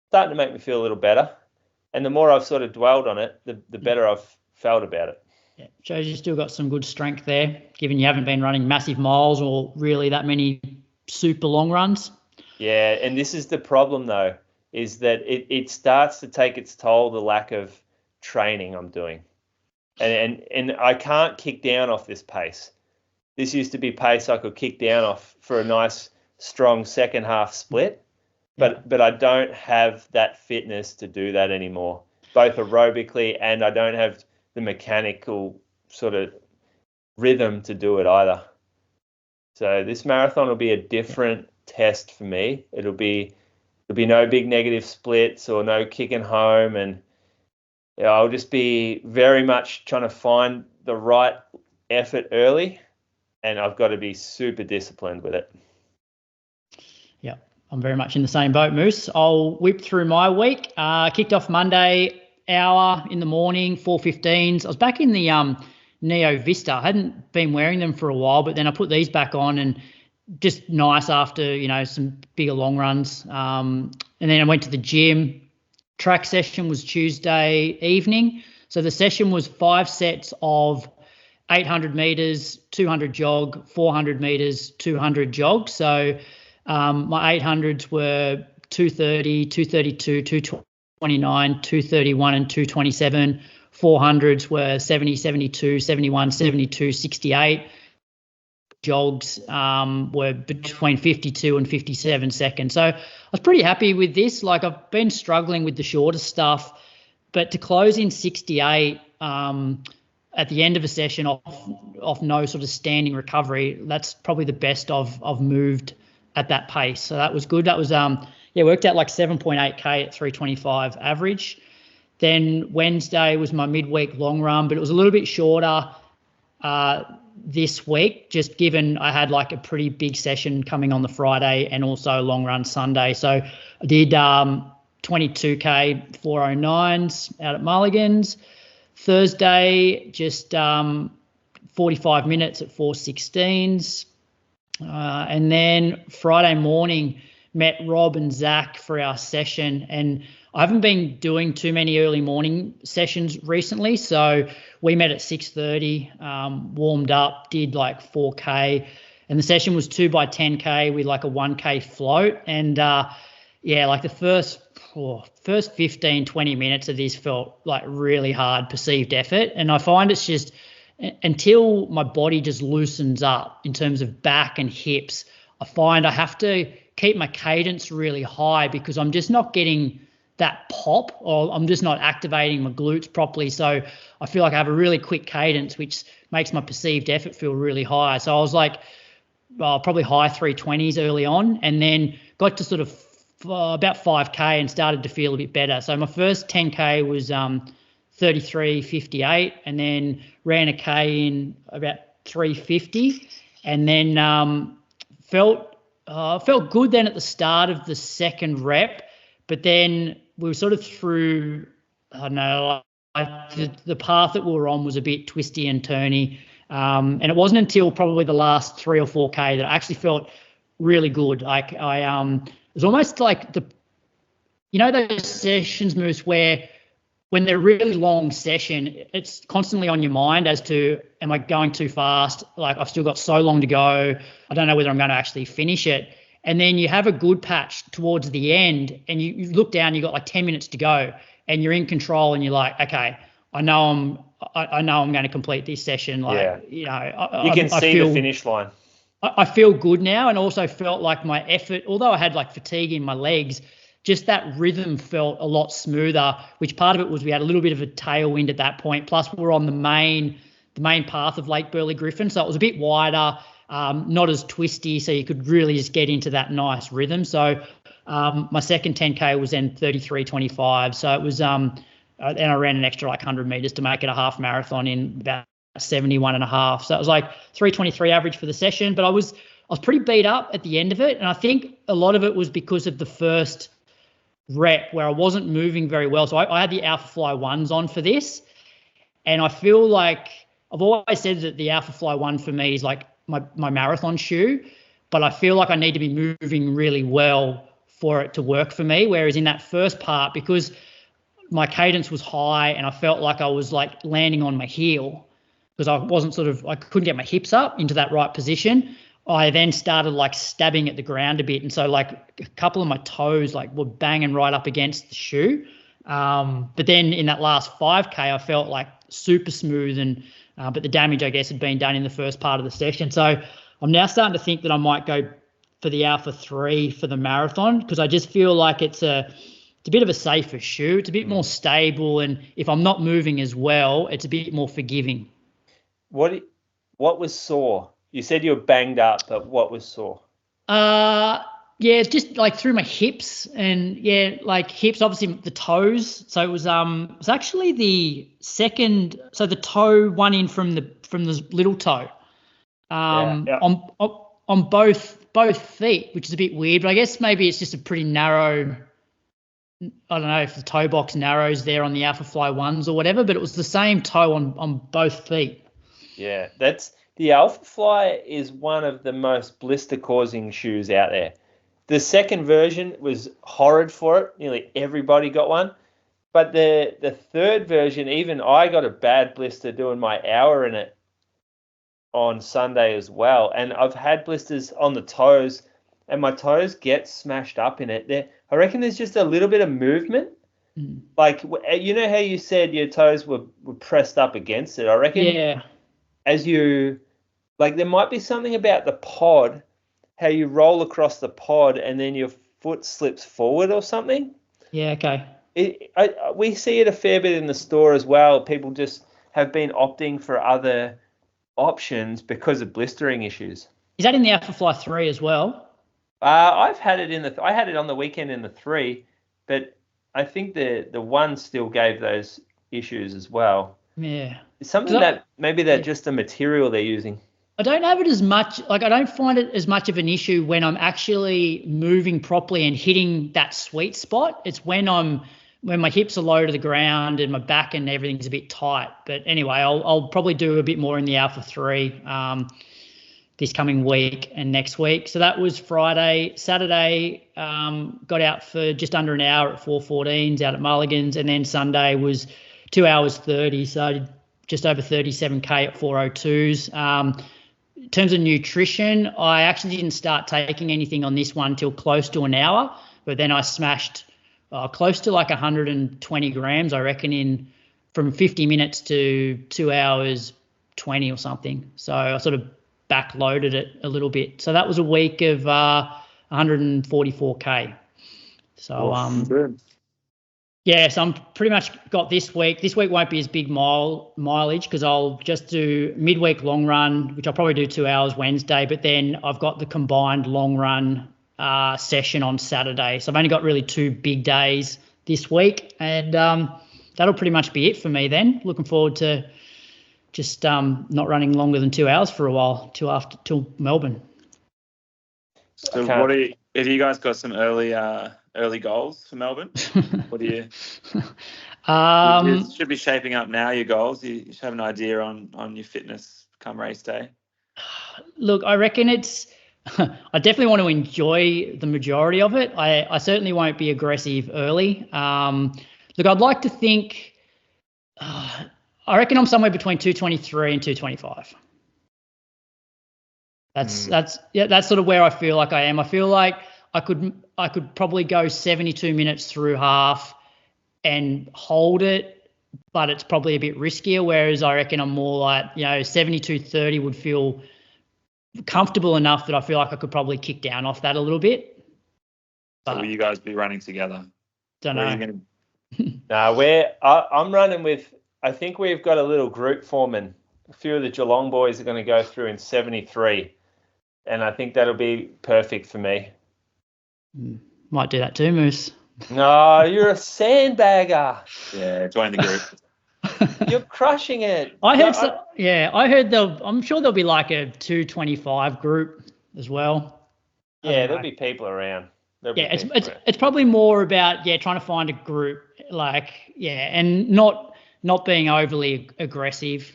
starting to make me feel a little better. And the more I've sort of dwelled on it, the better I've felt about it. Yeah, shows you still got some good strength there, given you haven't been running massive miles or really that many super long runs. Yeah, and this is the problem, though, is that it starts to take its toll, the lack of training I'm doing. And I can't kick down off this pace. This used to be pace I could kick down off for a nice, strong second half split. But I don't have that fitness to do that anymore, both aerobically and I don't have the mechanical sort of rhythm to do it either. So this marathon will be a different test for me. There'll be no big negative splits or no kicking home, and I'll just be very much trying to find the right effort early, and I've got to be super disciplined with it. Yeah. I'm very much in the same boat, Moose. I'll whip through my week. Kicked off Monday, hour in the morning, 4:15s. I was back in the Neo Vista. I hadn't been wearing them for a while, but then I put these back on and just nice after, some bigger long runs. And then I went to the gym. Track session was Tuesday evening. So the session was 5 sets of 800 meters, 200 jog, 400 meters, 200 jog. So my 800s were 230, 232, 229, 231 and 227. 400s were 70, 72, 71, 72, 68. Jogs were between 52 and 57 seconds. So I was pretty happy with this. Like I've been struggling with the shorter stuff, but to close in 68 at the end of a session off no sort of standing recovery, that's probably the best I've moved at that pace. So that was good. That was worked out like 7.8K at 325 average. Then Wednesday was my midweek long run, but it was a little bit shorter this week, just given I had like a pretty big session coming on the Friday and also a long run Sunday. So I did 22K 409s out at Mulligan's. Thursday, just 45 minutes at 416s. And then Friday morning, met Rob and Zach for our session. And I haven't been doing too many early morning sessions recently. So we met at 6:30, warmed up, did like 4K. And the session was 2x10K with like a 1K float. And like the first 15, 20 minutes of this felt like really hard perceived effort. And I find it's just until my body just loosens up in terms of back and hips, I find I have to keep my cadence really high because I'm just not getting that pop, or I'm just not activating my glutes properly. So I feel like I have a really quick cadence, which makes my perceived effort feel really high. So I was like, probably high 320s early on, and then got to sort of about 5K and started to feel a bit better. So my first 10K was 33:58, and then ran a K in about 3:50, and then felt good then at the start of the second rep, but then we were sort of through, I don't know, the path that we were on was a bit twisty and turny, and it wasn't until probably the last 3 or 4K that I actually felt really good. Like it was almost like those sessions, Moose, where when they're really long session, it's constantly on your mind as to, am I going too fast? Like I've still got so long to go. I don't know whether I'm going to actually finish it. And then you have a good patch towards the end and you look down, you've got like 10 minutes to go and you're in control and you're like, okay, I know I'm going to complete this session. Like, you can see the finish line. I feel good now, and also felt like my effort, although I had like fatigue in my legs, just that rhythm felt a lot smoother, which part of it was we had a little bit of a tailwind at that point. Plus we were on the main path of Lake Burley Griffin. So it was a bit wider, not as twisty. So you could really just get into that nice rhythm. So my second 10K was then 33:25. So it was, and I ran an extra like 100 meters to make it a half marathon in about 71.5. So it was like 3:23 average for the session, but I was pretty beat up at the end of it. And I think a lot of it was because of the first rep where I wasn't moving very well. So I had the Alpha Fly 1s on for this. And I feel like I've always said that the Alpha Fly 1 for me is like my marathon shoe, but I feel like I need to be moving really well for it to work for me. Whereas in that first part, because my cadence was high and I felt like I was like landing on my heel because I couldn't get my hips up into that right position. I then started like stabbing at the ground a bit. And so like a couple of my toes like were banging right up against the shoe. But then in that last 5K, I felt like super smooth but the damage, I guess, had been done in the first part of the session. So I'm now starting to think that I might go for the Alpha 3 for the marathon because I just feel like it's a bit of a safer shoe. It's a bit more stable. And if I'm not moving as well, it's a bit more forgiving. What was sore? You said you were banged up, but what was sore? It's just like through my hips and like hips, obviously the toes. So it was actually the second, so the toe one in from the little toe. On both feet, which is a bit weird, but I guess maybe it's just a pretty narrow, I don't know if the toe box narrows there on the Alpha Fly 1s or whatever, but it was the same toe on both feet. Yeah, the Alpha Fly is one of the most blister-causing shoes out there. The second version was horrid for it. Nearly everybody got one. But the third version, even I got a bad blister doing my hour in it on Sunday as well. And I've had blisters on the toes, and my toes get smashed up in it. I reckon there's just a little bit of movement. Like, you know how you said your toes were pressed up against it? I reckon as you... Like there might be something about the pod, how you roll across the pod and then your foot slips forward or something. Yeah, okay. We see it a fair bit in the store as well. People just have been opting for other options because of blistering issues. Is that in the Alpha Fly 3 as well? I've had it I had it on the weekend in the 3, but I think the one still gave those issues as well. Yeah. It's something that maybe they're just the material they're using. I don't have it as much, like I don't find it as much of an issue when I'm actually moving properly and hitting that sweet spot. It's when my hips are low to the ground and my back and everything's a bit tight. But anyway, I'll probably do a bit more in the Alpha 3 this coming week and next week. So that was Friday. Saturday, got out for just under an hour at 4:14s out at Mulligan's, and then Sunday was 2 hours 30, so just over 37K at 4:02s. In terms of nutrition, I actually didn't start taking anything on this one till close to an hour, but then I smashed close to like 120 grams, I reckon, from 50 minutes to 2 hours 20 or something. So I sort of backloaded it a little bit. So that was a week of 144K. So good. yeah, so I'm pretty much got this week. This week won't be as big mileage because I'll just do midweek long run, which I'll probably do 2 hours Wednesday, but then I've got the combined long run session on Saturday. So I've only got really 2 big days this week, and that'll pretty much be it for me then. Looking forward to just not running longer than 2 hours for a while till Melbourne. So have you guys got some early goals for Melbourne? What do you should be shaping up now, your goals? You should have an idea on your fitness come race day. Look, I reckon I definitely want to enjoy the majority of it. I certainly won't be aggressive early. Look, I'd like to think, I reckon I'm somewhere between 223 and 225. That's sort of where I feel like I am. I feel like I could probably go 72 minutes through half and hold it, but it's probably a bit riskier. Whereas I reckon I'm more like, 72:30 would feel comfortable enough that I feel like I could probably kick down off that a little bit. So will you guys be running together? Don't know. No, I'm running with, I think we've got a little group forming. A few of the Geelong boys are going to go through in 73, and I think that'll be perfect for me. Might do that too, Moose. No, you're a sandbagger. Yeah, join the group. You're crushing it. I heard I'm sure there'll be like a 225 group as well. Yeah, there'll be people around. It's probably more about trying to find a group and not being overly aggressive.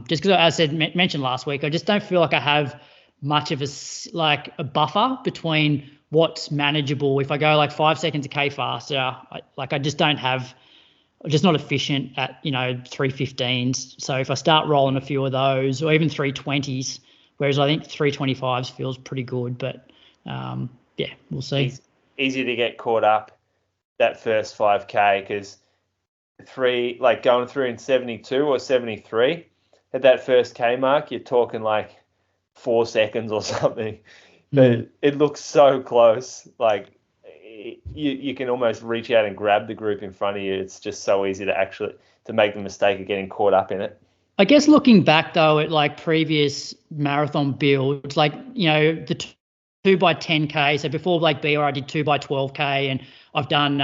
Just because, as I mentioned last week, I just don't feel like I have much of a buffer between what's manageable. If I go like 5 seconds a K faster, I just don't have. I'm just not efficient at 3:15s. So if I start rolling a few of those, or even 3:20s, whereas I think 3:25s feels pretty good. But we'll see. It's easy to get caught up that first 5K because going through in 72 or 73 at that first K mark, you're talking like 4 seconds or something. But it looks so close. Like you can almost reach out and grab the group in front of you. It's just so easy to make the mistake of getting caught up in it. I guess looking back though at like previous marathon builds, the 2x10K. So before BR, I did 2x12K, and I've done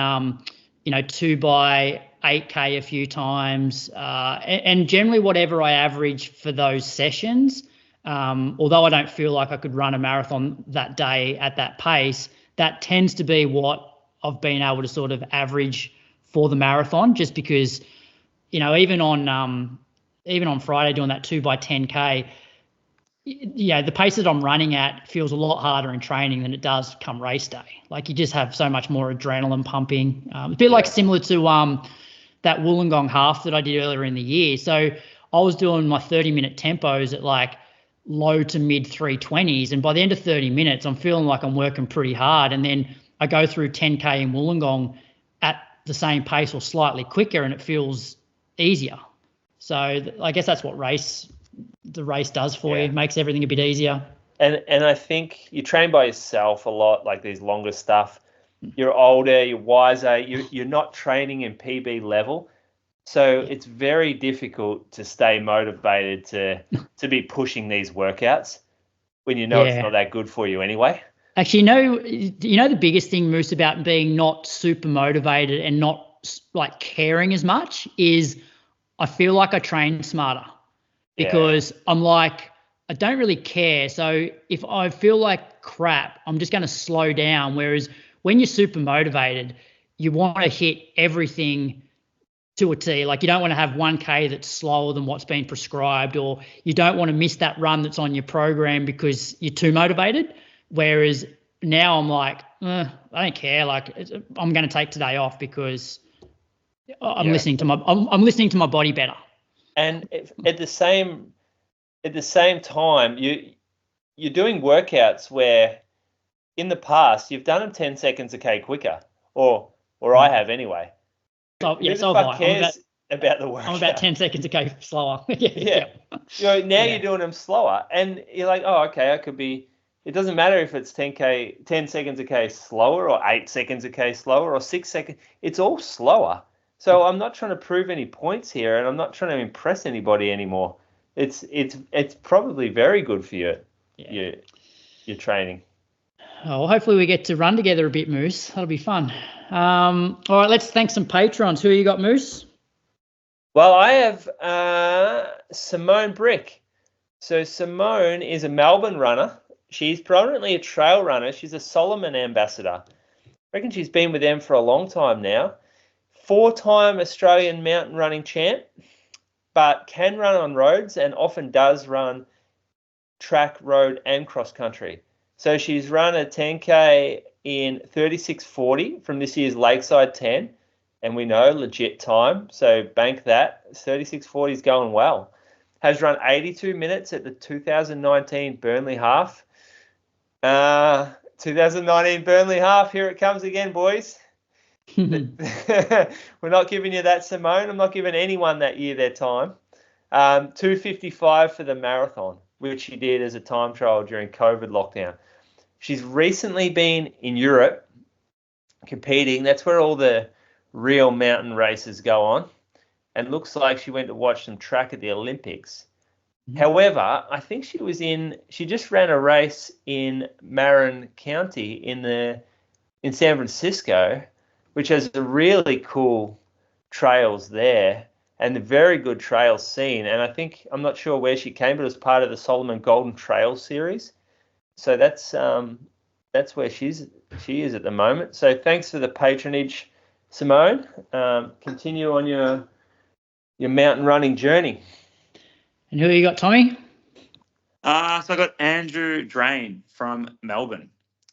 2x8K a few times. And generally whatever I average for those sessions, although I don't feel like I could run a marathon that day at that pace, that tends to be what I've been able to sort of average for the marathon, just because, even on Friday doing that 2x10K, the pace that I'm running at feels a lot harder in training than it does come race day. Like you just have so much more adrenaline pumping. It's a bit like similar to that Wollongong half that I did earlier in the year. So I was doing my 30-minute tempos at like low to mid 320s, and by the end of 30 minutes, I'm feeling like I'm working pretty hard. And then I go through 10K in Wollongong at the same pace or slightly quicker, and it feels easier. So I guess that's what the race does for you. It makes everything a bit easier. And I think you train by yourself a lot, like these longer stuff. You're older, you're wiser, you're not training in PB level. So it's very difficult to stay motivated to be pushing these workouts when it's not that good for you anyway. Actually, the biggest thing, Moose, about being not super motivated and not like caring as much is I feel like I train smarter because I'm like, I don't really care. So if I feel like crap, I'm just going to slow down. Whereas when you're super motivated, you want to hit everything to a T. Like you don't want to have 1K that's slower than what's been prescribed, or you don't want to miss that run that's on your program because you're too motivated. Whereas now I'm like, I don't care. Like I'm going to take today off because I'm listening to my body better. And at the same time, you're doing workouts where in the past you've done them 10 seconds a K quicker, or I have anyway. So Who the fuck cares about the workout? I'm about 10 seconds a K slower. Yeah. You're doing them slower, and you're like, oh, okay, I could be. It doesn't matter if it's 10 seconds a K slower, or 8 seconds a K slower, or 6 seconds. It's all slower. So I'm not trying to prove any points here, and I'm not trying to impress anybody anymore. It's probably very good for your training. Oh, well, hopefully we get to run together a bit, Moose. That'll be fun. All right, let's thank some patrons. Who you got, Moose? Well, I have Simone Brick. So Simone is a Melbourne runner. She's predominantly a trail runner. She's a Solomon ambassador. I reckon she's been with them for a long time now. 4-time Australian mountain running champ, but can run on roads and often does run track, road, and cross country. So she's run a 10K in 36:40 from this year's Lakeside 10, and we know legit time, so bank that. 36:40 is going well. Has run 82 minutes at the 2019 Burnley Half. 2019 Burnley Half, here it comes again, boys. We're not giving you that, Simone. I'm not giving anyone that year their time. 2:55 for the marathon, which she did as a time trial during COVID lockdown. She's recently been in Europe competing. That's where all the real mountain races go on. And looks like she went to watch some track at the Olympics. Mm-hmm. However, I think she just ran a race in Marin County in San Francisco, which has a really cool trails there and a very good trail scene. And I'm not sure where she came, but it was part of the Solomon Golden Trail series. So that's where she is at the moment. So thanks for the patronage, Simone. Continue on your mountain running journey. And who you got, Tommy? So I got Andrew Drain from Melbourne.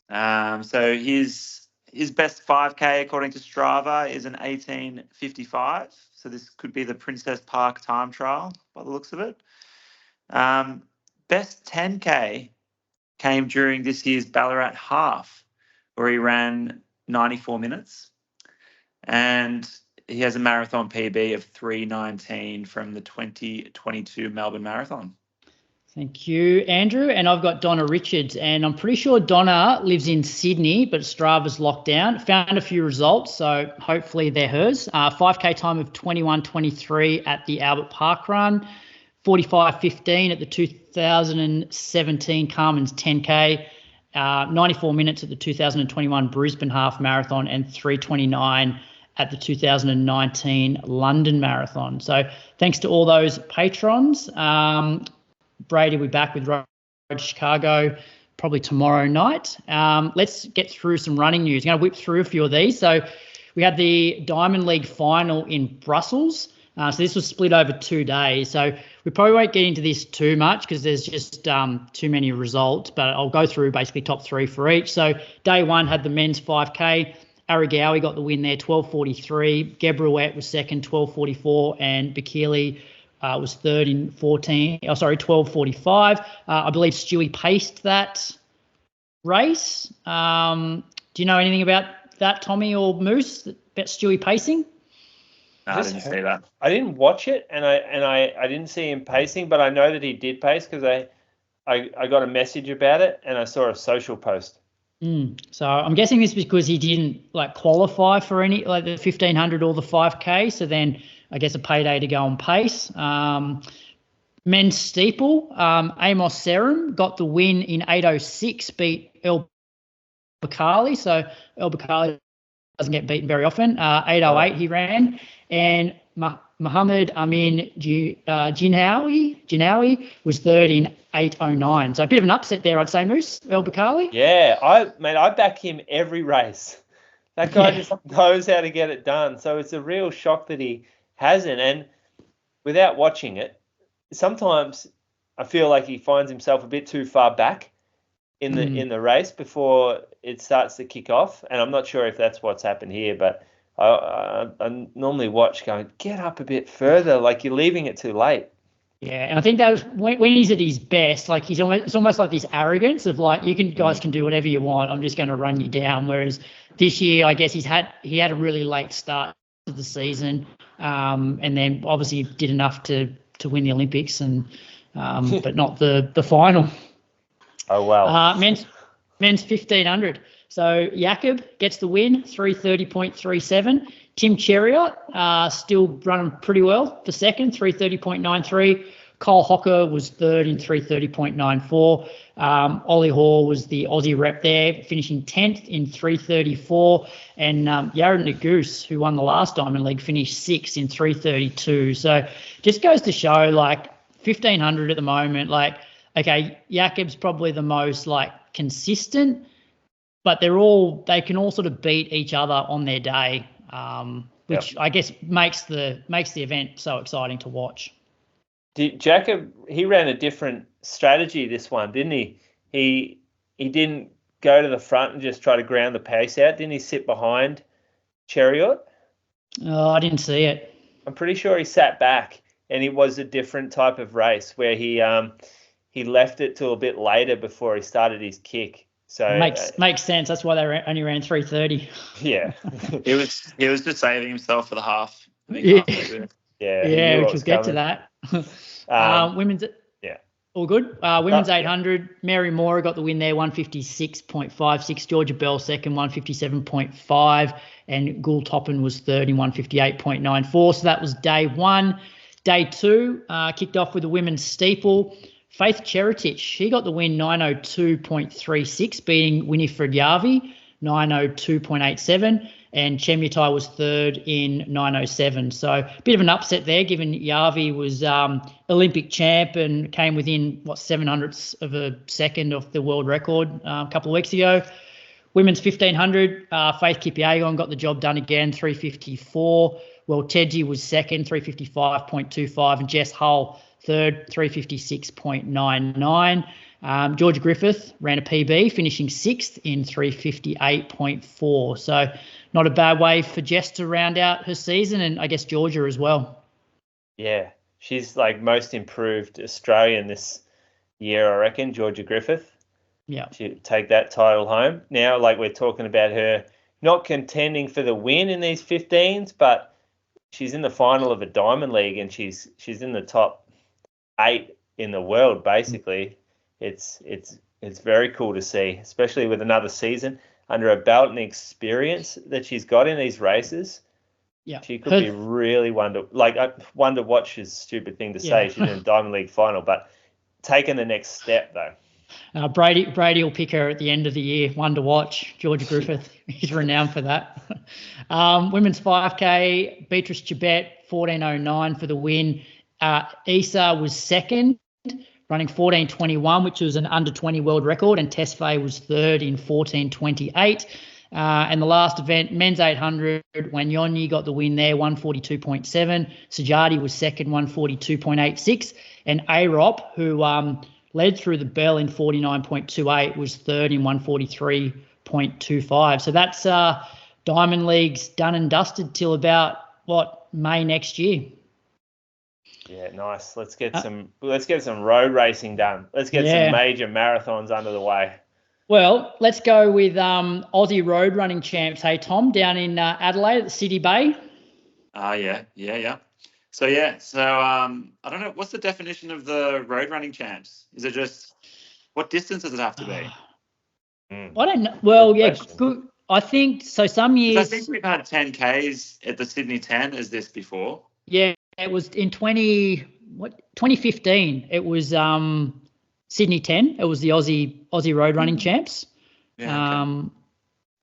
So his best 5K according to Strava is an 18:55. So this could be the Princess Park time trial by the looks of it. Best 10K came during this year's Ballarat Half, where he ran 94 minutes. And he has a marathon PB of 3:19 from the 2022 Melbourne Marathon. Thank you, Andrew. And I've got Donna Richards, and I'm pretty sure Donna lives in Sydney, but Strava's locked down. Found a few results, so hopefully they're hers. 5K time of 21:23 at the Albert Park Run, 45:15 at the 2017 Carmen's 10K, 94 minutes at the 2021 Brisbane Half Marathon, and 3:29 at the 2019 London Marathon. So thanks to all those patrons. Brady will be back with Road to Chicago probably tomorrow night. Let's get through some running news. I'm going to whip through a few of these. So we had the Diamond League final in Brussels. So this was split over 2 days. So we probably won't get into this too much because there's just too many results, but I'll go through basically top 3 for each. So day 1 had the men's 5K. Arigawi got the win there, 12:43. Gebrouet was second, 12:44, and Bikili was third in 12:45. I believe Stewie paced that race. Do you know anything about that, Tommy or Moose, about Stewie pacing? No, I didn't see that. I didn't watch it, and I didn't see him pacing, but I know that he did pace because I got a message about it and I saw a social post. So I'm guessing this is because he didn't qualify for any the 1500 or the 5K. So then I guess a payday to go on pace. Men's steeple, Amos Serum got the win in 8:06, beat El Bakali. So El Bakali doesn't get beaten very often. 8:08 he ran, and Mohammed Amin Jinawi was third in 8:09. So a bit of an upset there, I'd say, Moose. El Bakali. Yeah, I back him every race. That guy just knows how to get it done. So it's a real shock that he hasn't. And without watching it, sometimes I feel like he finds himself a bit too far back in the race before it starts to kick off. And I'm not sure if that's what's happened here, but I normally watch going, get up a bit further, like you're leaving it too late. Yeah, and I think that was when he's at his best, like it's almost like this arrogance of like, guys can do whatever you want. I'm just going to run you down. Whereas this year, I guess he had a really late start to the season, and then obviously did enough to win the Olympics, and but not the final. Oh wow. Men's 1500. So Jakob gets the win, 3:30.37. Tim Cheruiyot still running pretty well for second, 3:30.93. Cole Hocker was third in 3:30.94. Oli Hoare was the Aussie rep there, finishing 10th in 3:34. And Yared Naguse, who won the last Diamond League, finished 6th in 3:32. So just goes to show, like, 1500 at the moment, like, okay, Jakob's probably the most, like, consistent, but they can all sort of beat each other on their day, which I guess makes the event so exciting to watch. Jakob, he ran a different strategy this one, didn't he? He didn't go to the front and just try to ground the pace out. Didn't he sit behind Cheruiyot? Oh, I didn't see it. I'm pretty sure he sat back, and it was a different type of race where he left it till a bit later before he started his kick. So makes sense. That's why they only ran 3:30. Yeah, he was just saving himself for the half. I think yeah, which we'll get to that. Women's all good. Women's 800. Mary Moore got the win there, 156.56. Georgia Bell second, 157.5, and Gul Toppin was third in 158.94. So that was day one. Day two kicked off with the women's steeple. Faith Cheretich, she got the win, 9:02.36, beating Winifred Yavi, 9:02.87, and Chemutai was third in 9:07. So a bit of an upset there, given Yavi was Olympic champ and came within 0.07 of a second of the world record a couple of weeks ago. Women's 1500, Faith Kipyegon got the job done again, 3:54. Welteji was second, 3:55.25, and Jess Hull third, 3:56.99. Georgia Griffith ran a PB, finishing sixth in 3:58.4. So not a bad way for Jess to round out her season, and I guess Georgia as well. Yeah, she's like most improved Australian this year, I reckon, Georgia Griffith. Yeah. She'll take that title home. Now, like, we're talking about her not contending for the win in these 15s, but she's in the final of a Diamond League, and she's in the top 8 in the world, basically. It's very cool to see, especially with another season under her belt and the experience that she's got in these races. Yeah, she could be really one to watch is a stupid thing to say. She's in a Diamond League final, but taking the next step though. Brady will pick her at the end of the year. One to watch. Georgia Griffith, he's renowned for that. Women's 5K, Beatrice Chibet, 14:09 for the win. Issa was second, running 14:21, which was an under 20 world record, and Tesfaye was third in 14:28. And the last event, men's 800, Wanyonyi got the win there, 142.7. Sajadi was second, 142.86. And Arop, who led through the bell in 49.28, was third in 143.25. So that's Diamond Leagues done and dusted till about, May next year. Yeah, nice. Let's get some road racing done. Let's get some major marathons under the way. Well, let's go with Aussie road running champs. Hey, Tom, down in Adelaide at the City Bay. Yeah. So I don't know. What's the definition of the road running champs? Is it just what distance does it have to be? I don't know. Well, good. I think so. Some years. I think we've had 10Ks at the Sydney 10 as this before. Yeah, it was in 2015. It was Sydney 10. It was the Aussie road running champs. Yeah, okay.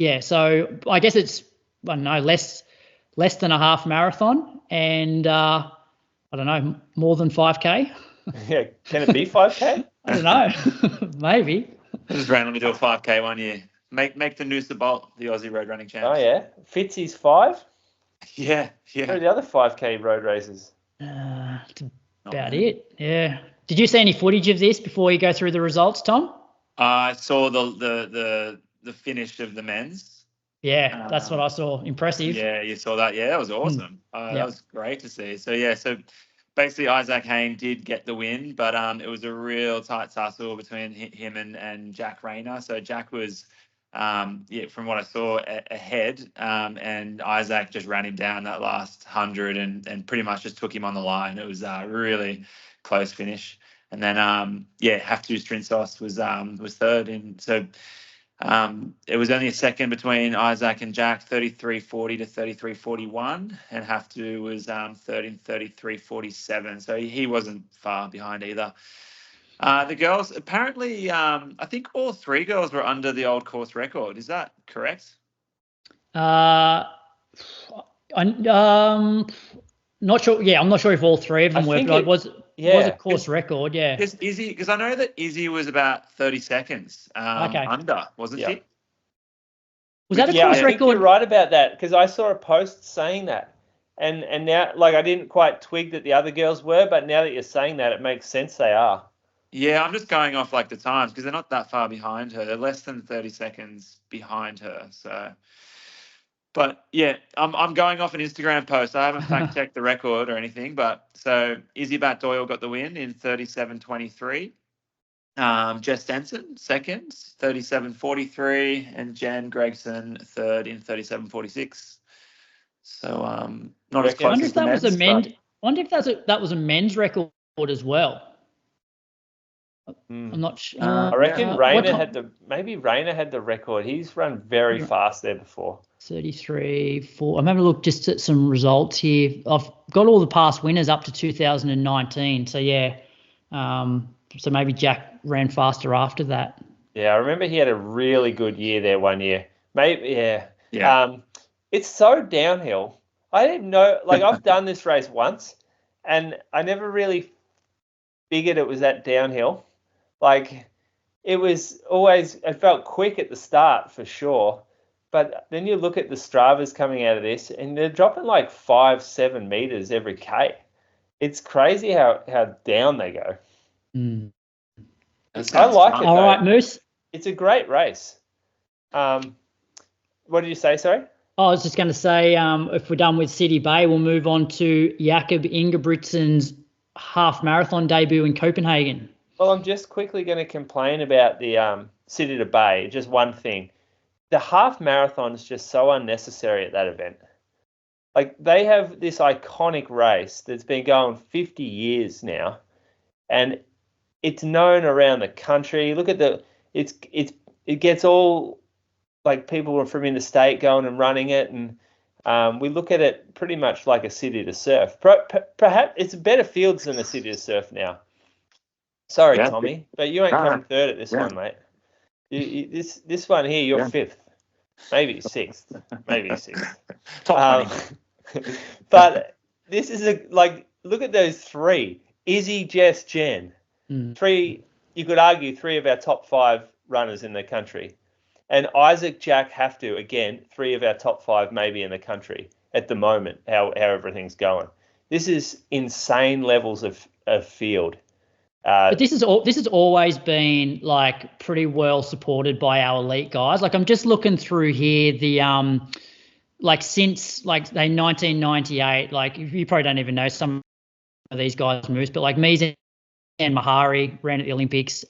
Yeah, so I guess it's, I don't know, less than a half marathon and I don't know, more than 5K. Yeah, can it be 5K? I don't know, maybe. I just randomly do a 5K one year. Make the Noosa Bolt the Aussie road running champs. Oh yeah, Fitzy's 5. Yeah. Where are the other 5K road races? That's about it. Yeah. Did you see any footage of this before you go through the results, Tom? I saw the finish of the men's. Yeah, that's what I saw. Impressive. Yeah, you saw that. Yeah, that was awesome. That was great to see. So basically Isaac Hayne did get the win, but it was a real tight tussle between him and Jack Rayner. So Jack was, from what I saw, ahead, and Isaac just ran him down that last 100 and pretty much just took him on the line. It was a really close finish. And then, Have to Strinsos was third. And so it was only a second between Isaac and Jack, 33.40 to 33.41, and Have to was third in 33.47. So he wasn't far behind either. The girls, apparently, I think all three girls were under the old course record. Is that correct? I'm not sure. Yeah, I'm not sure if all three of them were, but it was a course record. Yeah. Because I know that Izzy was about 30 seconds under, wasn't she? Was that a course record? record? You're right about that because I saw a post saying that, and now I didn't quite twig that the other girls were, but now that you're saying that, it makes sense they are. Yeah, I'm just going off the times because they're not that far behind her. They're less than 30 seconds behind her. So, but yeah, I'm going off an Instagram post. I haven't fact checked the record or anything, but so Izzy Bat Doyle got the win in 37.23. Jess Stenson second, 37.43, and Jen Gregson third in 37.46. So not as close as the men's. I wonder if that was a men's record as well. I'm not sure. I reckon Rayner had the record. He's run very fast there before. 33.4. I'm having a look just at some results here. I've got all the past winners up to 2019. So yeah, so maybe Jack ran faster after that. Yeah, I remember he had a really good year there one year. Maybe yeah. It's so downhill. I didn't know. I've done this race once, and I never really figured it was that downhill. It was always, it felt quick at the start for sure, but then you look at the Stravas coming out of this and they're dropping 5-7 meters every K. It's crazy how down they go. I like it. All right, Moose. It's a great race. What did you say, sorry? I was just going to say, if we're done with City Bay, we'll move on to Jakob Ingebrigtsen's half marathon debut in Copenhagen. Well, I'm just quickly going to complain about the City to Bay. Just one thing. The half marathon is just so unnecessary at that event. They have this iconic race that's been going 50 years now, and it's known around the country. Look at it gets all people from interstate going and running it, and we look at it pretty much like a city to surf. Perhaps it's better fields than a city to surf now. Sorry, Tommy, but you ain't coming third at this one, mate. This one here, you're fifth, maybe sixth, Top 20. But this is look at those three: Izzy, Jess, Jen. Three. You could argue 3 of our top 5 runners in the country, and Isaac, Jack, Have to again 3 of our top 5 maybe in the country at the moment. How everything's going. This is insane levels of field. But this has always been pretty well supported by our elite guys. I'm just looking through here the since 1998. You probably don't even know some of these guys, Moose, but Mees and Mahari ran at the Olympics.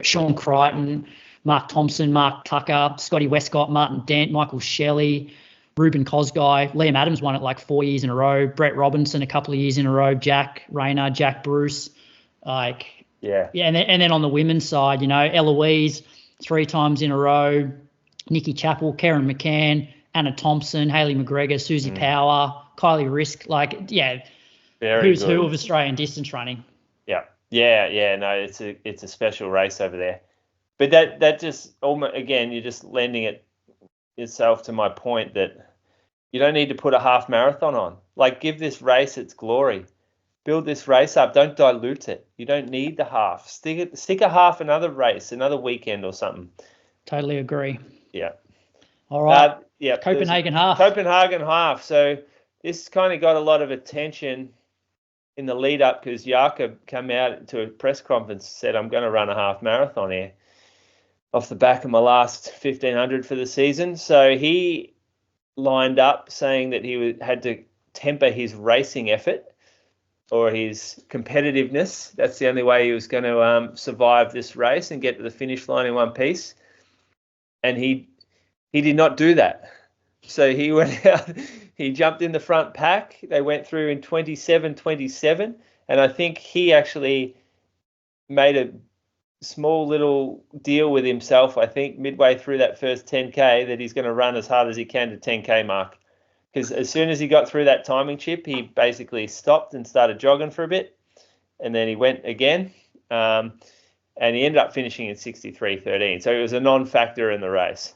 Sean Crichton, Mark Thompson, Mark Tucker, Scotty Westcott, Martin Dent, Michael Shelley, Ruben Kosgei, Liam Adams won it 4 years in a row. Brett Robinson a couple of years in a row. Jack Rayner, Jack Bruce. And then on the women's side, Eloise 3 times in a row, Nikki Chappell, Karen McCann, Anna Thompson, Hayley McGregor, Susie Power, Kylie Risk, who's good. Who of Australian distance running. Yeah. No, it's a special race over there, but that just almost, again, you're just lending it yourself to my point that you don't need to put a half marathon on. Like, give this race its glory. Build this race up. Don't dilute it. You don't need the half. Stick a half another race, another weekend or something. Totally agree. Yeah. All right. Yeah. Copenhagen half. Copenhagen half. So this kind of got a lot of attention in the lead up because Jakob came out to a press conference and said, I'm going to run a half marathon here off the back of my last 1500 for the season. So he lined up saying that he had to temper his racing effort or his competitiveness. That's the only way he was going to survive this race and get to the finish line in one piece. And he did not do that. So he went out, he jumped in the front pack. They went through in 27:27. And I think he actually made a small little deal with himself, I think, midway through that first 10K that he's going to run as hard as he can to 10K mark. Because as soon as he got through that timing chip, he basically stopped and started jogging for a bit. And then he went again. And he ended up finishing in 63:13. So it was a non-factor in the race.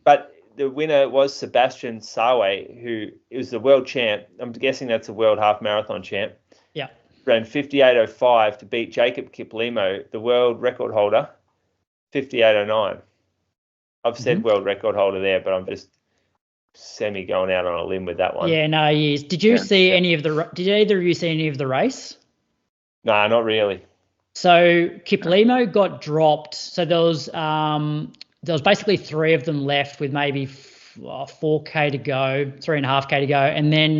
But the winner was Sebastian Sawe, who was the world champ. I'm guessing that's a world half marathon champ. Yeah. Ran 58:05 to beat Jakob Kiplimo, the world record holder, 58:09. I've said world record holder there, but I'm just semi going out on a limb with that one. Yeah, no, he is. Did either of you see any of the race? No, not really. So Kiplimo got dropped. So there was basically three of them left with maybe 4K to go, 3.5K to go. And then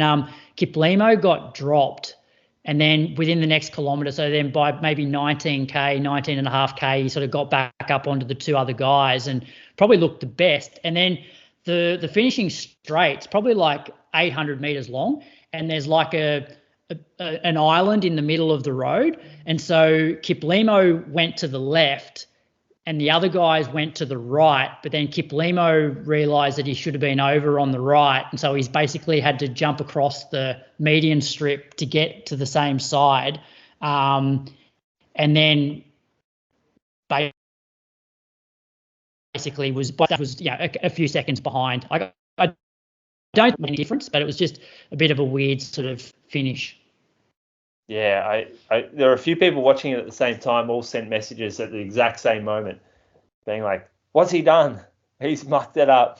Kiplimo got dropped. And then within the next kilometre, so then by maybe 19.5K, he sort of got back up onto the two other guys and probably looked the best. And then the finishing straight's probably like 800 metres long. And there's like an island in the middle of the road. And so Kiplimo went to the left and the other guys went to the right, but then Kiplimo realised that he should have been over on the right, and so he's basically had to jump across the median strip to get to the same side, and then basically was a few seconds behind. I don't make any difference, but it was just a bit of a weird sort of finish. Yeah, there are a few people watching it at the same time, all sent messages at the exact same moment, being like, what's he done? He's mucked it up.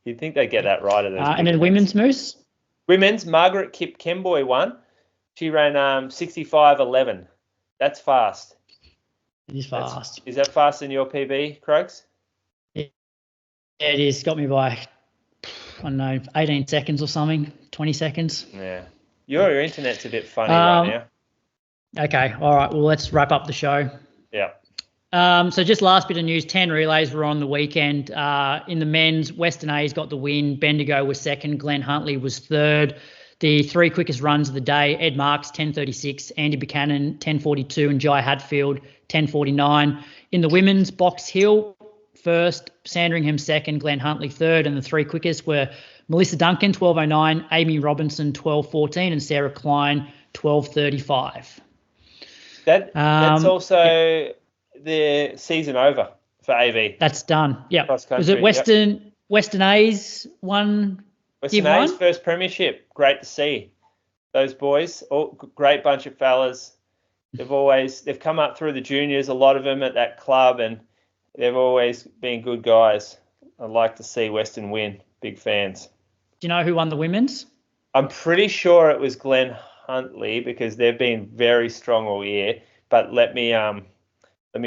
You'd think they get that right. And then women's moose? Women's, Margaret Kipkemboi won. She ran 65:11. That's fast. It is fast. Is that faster than your PB, Croaks? Yeah, it is. Got me by, I don't know, 18 seconds or something, 20 seconds. Yeah. Your internet's a bit funny right now. Okay. All right. Well, let's wrap up the show. Yeah. So just last bit of news, 10 relays were on the weekend. In the men's, Western A's got the win. Bendigo was second. Glenn Huntley was third. The three quickest runs of the day, Ed Marks, 10:36, Andy Buchanan, 10:42, and Jai Hadfield, 10:49. In the women's, Box Hill first, Sandringham second, Glenn Huntley third, and the three quickest were Melissa Duncan, 12:09, Amy Robinson, 12:14, and Sarah Klein, 12:35. That's also the season over for AV. That's done. Yeah. Was it Western A's one? Western A's first premiership. Great to see those boys. All great bunch of fellas. They've come up through the juniors, a lot of them at that club, and they've always been good guys. I'd like to see Western win. Big fans. Do you know who won the women's? I'm pretty sure it was Glenn Huntley because they've been very strong all year. But let me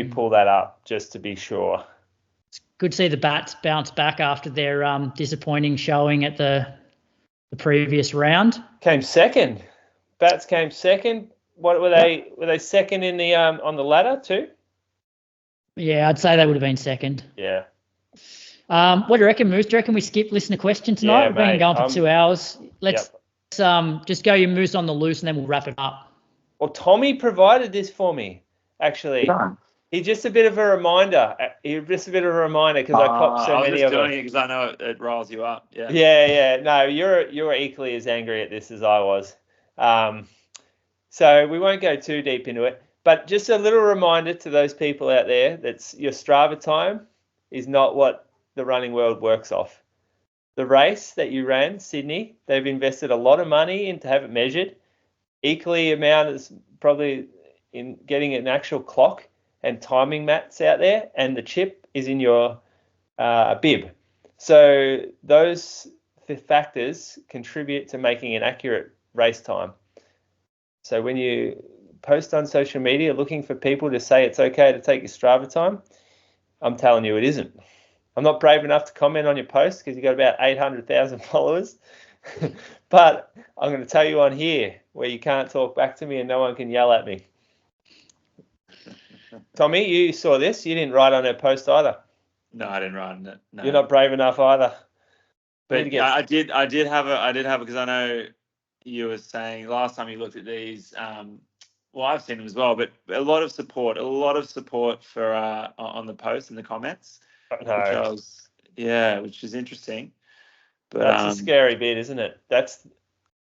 pull that up just to be sure. It's good to see the Bats bounce back after their disappointing showing at the previous round. Came second. Bats came second. What were they? Were they second in the on the ladder too? Yeah, I'd say they would have been second. Yeah. What do you reckon, Moose? Do you reckon we skip listener question tonight? Yeah, We've been going for 2 hours. Let's Yep. Just go your Moose on the loose and then we'll wrap it up. Well, Tommy provided this for me, actually. He's just a bit of a reminder. Because I copped so many of them. I was just doing it because I know it riles you up. Yeah. Yeah. No, you're equally as angry at this as I was. So we won't go too deep into it. But just a little reminder to those people out there that your Strava time is not what the running world works off. The race that you ran, Sydney, they've invested a lot of money in to have it measured. Equally amount is probably in getting an actual clock and timing mats out there, and the chip is in your bib. So those factors contribute to making an accurate race time. So when you post on social media looking for people to say it's okay to take your Strava time, I'm telling you it isn't. I'm not brave enough to comment on your post because you've got about 800,000 followers. But I'm going to tell you on here where you can't talk back to me and no one can yell at me. Tommy, you saw this. You didn't write on her post either. No, I didn't write on it. No. You're not brave enough either. But I did have it because I know you were saying last time you looked at these. Well, I've seen them as well, but a lot of support for on the post and the comments. No. Which is interesting. But that's the scary bit, isn't it? That's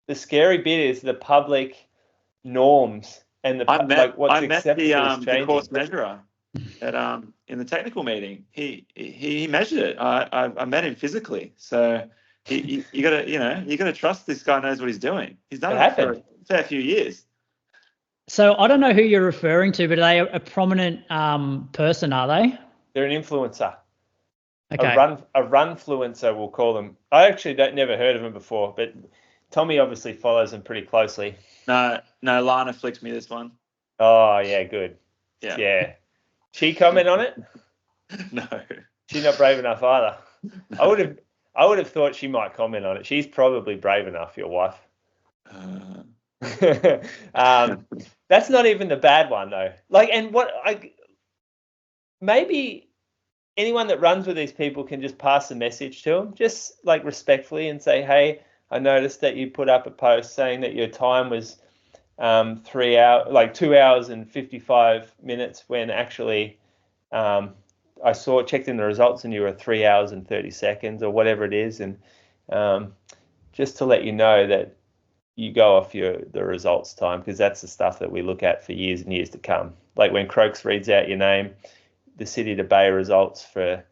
the scary bit is the public norms and what's acceptable is changing. The course measurer at in the technical meeting. He measured it. I met him physically, so you gotta trust this guy knows what he's doing. He's done it for a fair few years. So I don't know who you're referring to, but are they a prominent person? Are they? They're an influencer. Okay. A runfluencer, we'll call them. I actually never heard of them before, but Tommy obviously follows them pretty closely. No, Lana flicked me this one. Oh yeah, good. Yeah. She comment on it? No. She's not brave enough either. No. I would have thought she might comment on it. She's probably brave enough, your wife. That's not even the bad one though. Maybe anyone that runs with these people can just pass the message to them, just like respectfully, and say, hey, I noticed that you put up a post saying that your time was 2 hours and 55 minutes when actually I checked in the results and you were 3 hours and 30 seconds or whatever it is. And just to let you know that you go off the results time, because that's the stuff that we look at for years and years to come. Like when Croaks reads out your name, the City to Bay results for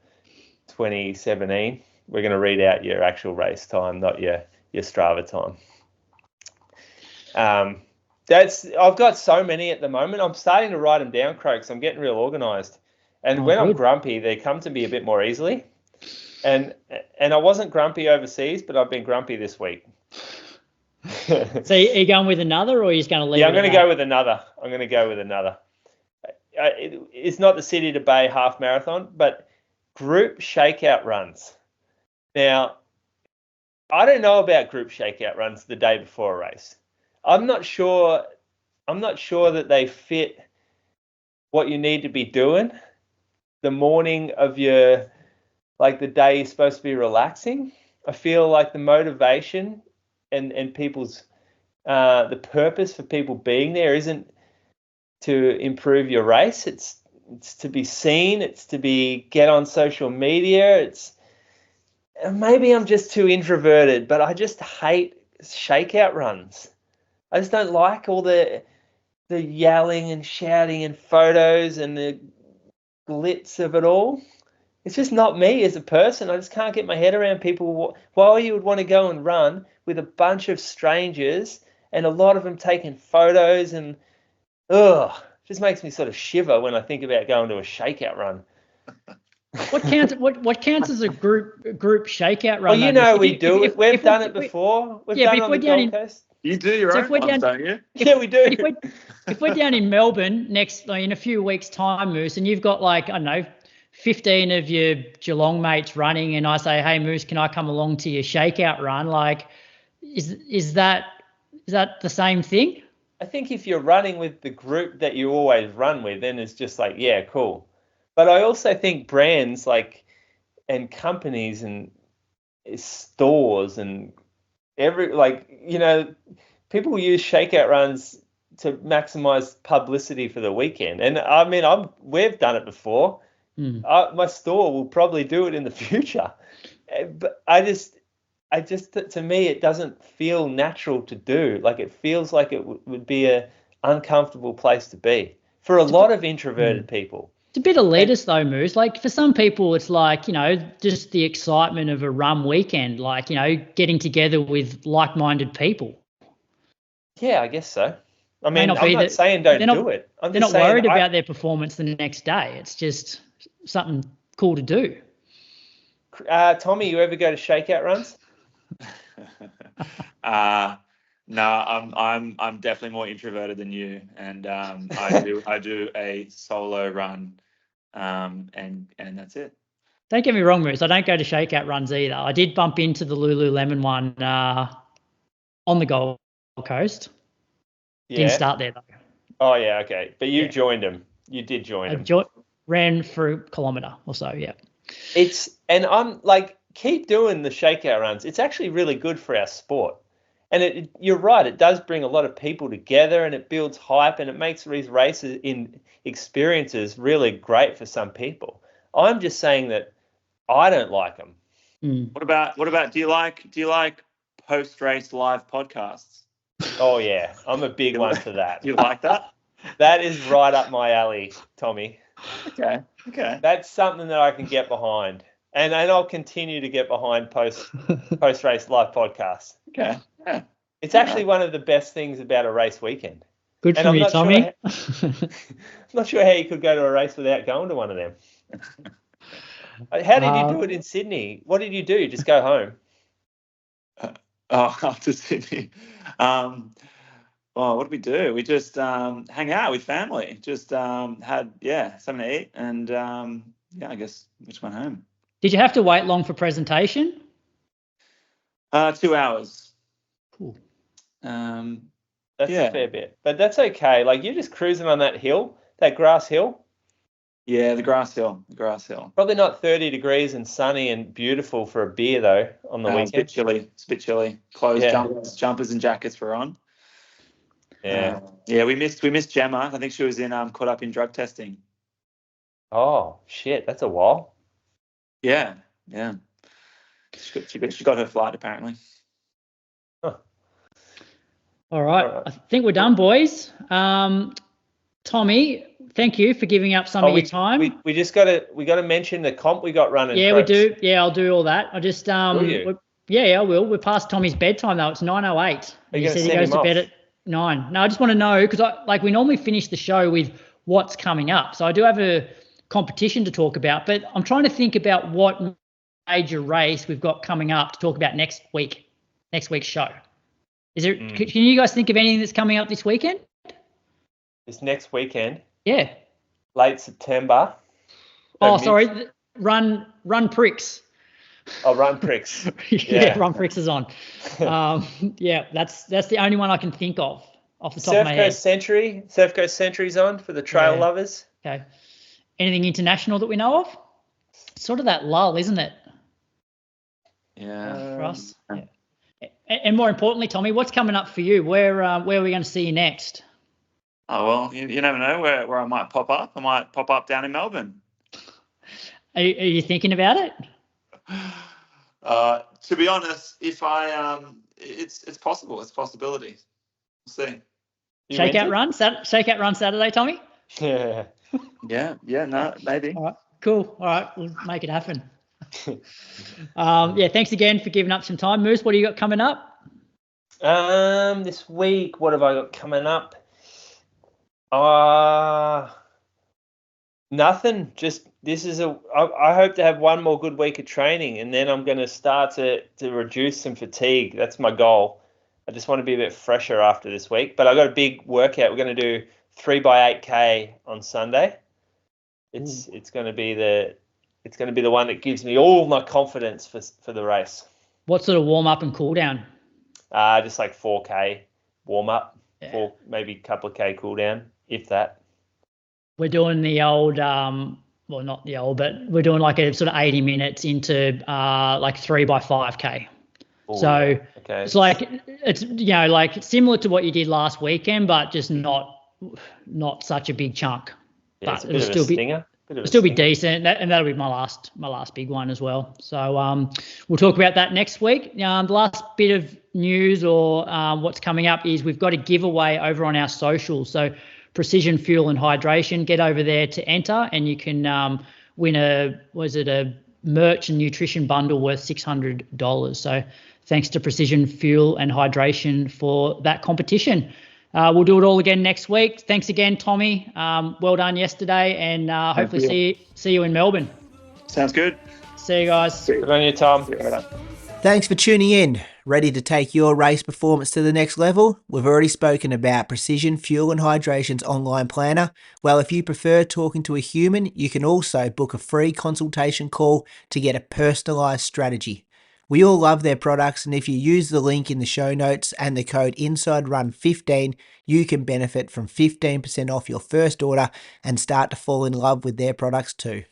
2017, we're going to read out your actual race time, not your Strava time. I've got so many at the moment. I'm starting to write them down, Croaks. I'm getting real organised. And when I'm grumpy, they come to me a bit more easily. And I wasn't grumpy overseas, but I've been grumpy this week. So are you going with another, or are you just going to leave? Yeah, I'm going to go with another. It's not the City to Bay half marathon, but group shakeout runs. Now, I don't know about group shakeout runs the day before a race. I'm not sure that they fit what you need to be doing the morning of the day you're supposed to be relaxing. I feel like the motivation and people's the purpose for people being there isn't to improve your race. It's to be seen. It's to get on social media. Maybe I'm just too introverted, but I just hate shakeout runs. I just don't like all the yelling and shouting and photos and the glitz of it all. It's just not me as a person. I just can't get my head around people. Why you would want to go and run with a bunch of strangers and a lot of them taking photos, and just makes me sort of shiver when I think about going to a shakeout run. What counts as a group shakeout run? Well, we do it. We've done it before. We've done it on the Gold Coast. You do your own ones, don't you? Yeah, we do. If we're down in Melbourne in a few weeks' time, Moose, and you've got 15 of your Geelong mates running, and I say, hey, Moose, can I come along to your shakeout run? Is that the same thing? I think if you're running with the group that you always run with, then it's just yeah, cool. But I also think brands and companies and stores and people use shakeout runs to maximize publicity for the weekend. And I mean, we've done it before. My store will probably do it in the future. But I just, to me, it doesn't feel natural to do. It feels like it would be a uncomfortable place to be for a lot of introverted people. It's a bit elitist though, Moose. Like for some people, it's like, just the excitement of a rum weekend, like, getting together with like-minded people. Yeah, I guess so. I mean, I'm not saying don't do it. They're not worried about their performance the next day. It's just something cool to do. Tommy, you ever go to shakeout runs? No, I'm definitely more introverted than you, and I do a solo run, and that's it. Don't get me wrong, Moose. I don't go to shakeout runs either. I did bump into the Lululemon one on the Gold Coast. Yeah. Didn't start there though. Oh yeah, okay. But you joined them. You did join them. Ran for a kilometre or so. Yeah. And I'm like, keep doing the shakeout runs. It's actually really good for our sport. And you're right. It does bring a lot of people together, and it builds hype, and it makes these races in experiences really great for some people. I'm just saying that I don't like them. What about? Do you like post-race live podcasts? Oh yeah, I'm a big one for that. You like that? That is right up my alley, Tommy. Okay. That's something that I can get behind, and I'll continue to get behind post-race live podcasts. Okay. Yeah. It's actually one of the best things about a race weekend. Good for you, Tommy. I'm not sure how you could go to a race without going to one of them. How did you do it in Sydney? What did you do? Just go home? After Sydney. What did we do? We just hang out with family. Just had something to eat, and I guess we just went home. Did you have to wait long for presentation? 2 hours. Cool. That's a fair bit, but that's okay. Like you're just cruising on that hill, that grass hill. Yeah, the grass hill. Probably not 30 degrees and sunny and beautiful for a beer though on the weekend. It's a bit chilly. Clothes, jumpers and jackets were on. Yeah. We missed Gemma. I think she was in caught up in drug testing. Oh shit, that's a while. Yeah. She got her flight apparently. Huh. All right. I think we're done, boys. Tommy, thank you for giving up some of your time. We just got to mention the comp we got running. Yeah, we do. Yeah, I'll do all that. I just Will you? I will. We're past Tommy's bedtime though. It's 9:08. He said he goes to bed at 9. No, I just want to know because we normally finish the show with what's coming up. So I do have a competition to talk about, but I'm trying to think about what major race we've got coming up to talk about next week's show. Is there? Can you guys think of anything that's coming up this weekend? This next weekend? Yeah. Late September. Sorry. Run Pricks. Oh, Run Pricks. Yeah, Run Pricks is on. That's the only one I can think of off the top of my head. Surf Coast Century's on for the trail lovers. Okay. Anything international that we know of? It's sort of that lull, isn't it? Yeah. For us. Yeah. And more importantly, Tommy, what's coming up for you? Where are we going to see you next? Oh, well, you never know where I might pop up. I might pop up down in Melbourne. Are you thinking about it? To be honest, if it's possible. It's a possibility. We'll see. Shakeout run Saturday, Tommy? Yeah. No, maybe. All right, cool. All right, we'll make it happen. Thanks again for giving up some time. Moose, what do you got coming up? This week, what have I got coming up? Nothing. Just I hope to have one more good week of training, and then I'm going to start to reduce some fatigue. That's my goal. I just want to be a bit fresher after this week. But I've got a big workout. We're going to do 3x8K on Sunday. It's going to be the one that gives me all my confidence for the race. What sort of warm up and cool down? Just like 4K warm up, maybe a couple of K cool down, if that. We're doing the old, not the old, but we're doing like a sort of 80 minutes into like 3x5K. Ooh, so okay. It's like like similar to what you did last weekend, but just not such a big chunk. Yeah, but it's a bit of a stinger. It'll still be decent, and that'll be my last big one as well. So we'll talk about that next week. The last bit of news or what's coming up is we've got a giveaway over on our socials. So Precision Fuel and Hydration. Get over there to enter, and you can win a merch and nutrition bundle worth $600. So thanks to Precision Fuel and Hydration for that competition. We'll do it all again next week. Thanks again, Tommy. Well done yesterday, and hopefully see you in Melbourne. Sounds good. See you guys. Good on you, Tom. Thanks for tuning in. Ready to take your race performance to the next level? We've already spoken about Precision Fuel and Hydration's online planner. Well, if you prefer talking to a human, you can also book a free consultation call to get a personalised strategy. We all love their products, and if you use the link in the show notes and the code INSIDERUN15, you can benefit from 15% off your first order and start to fall in love with their products too.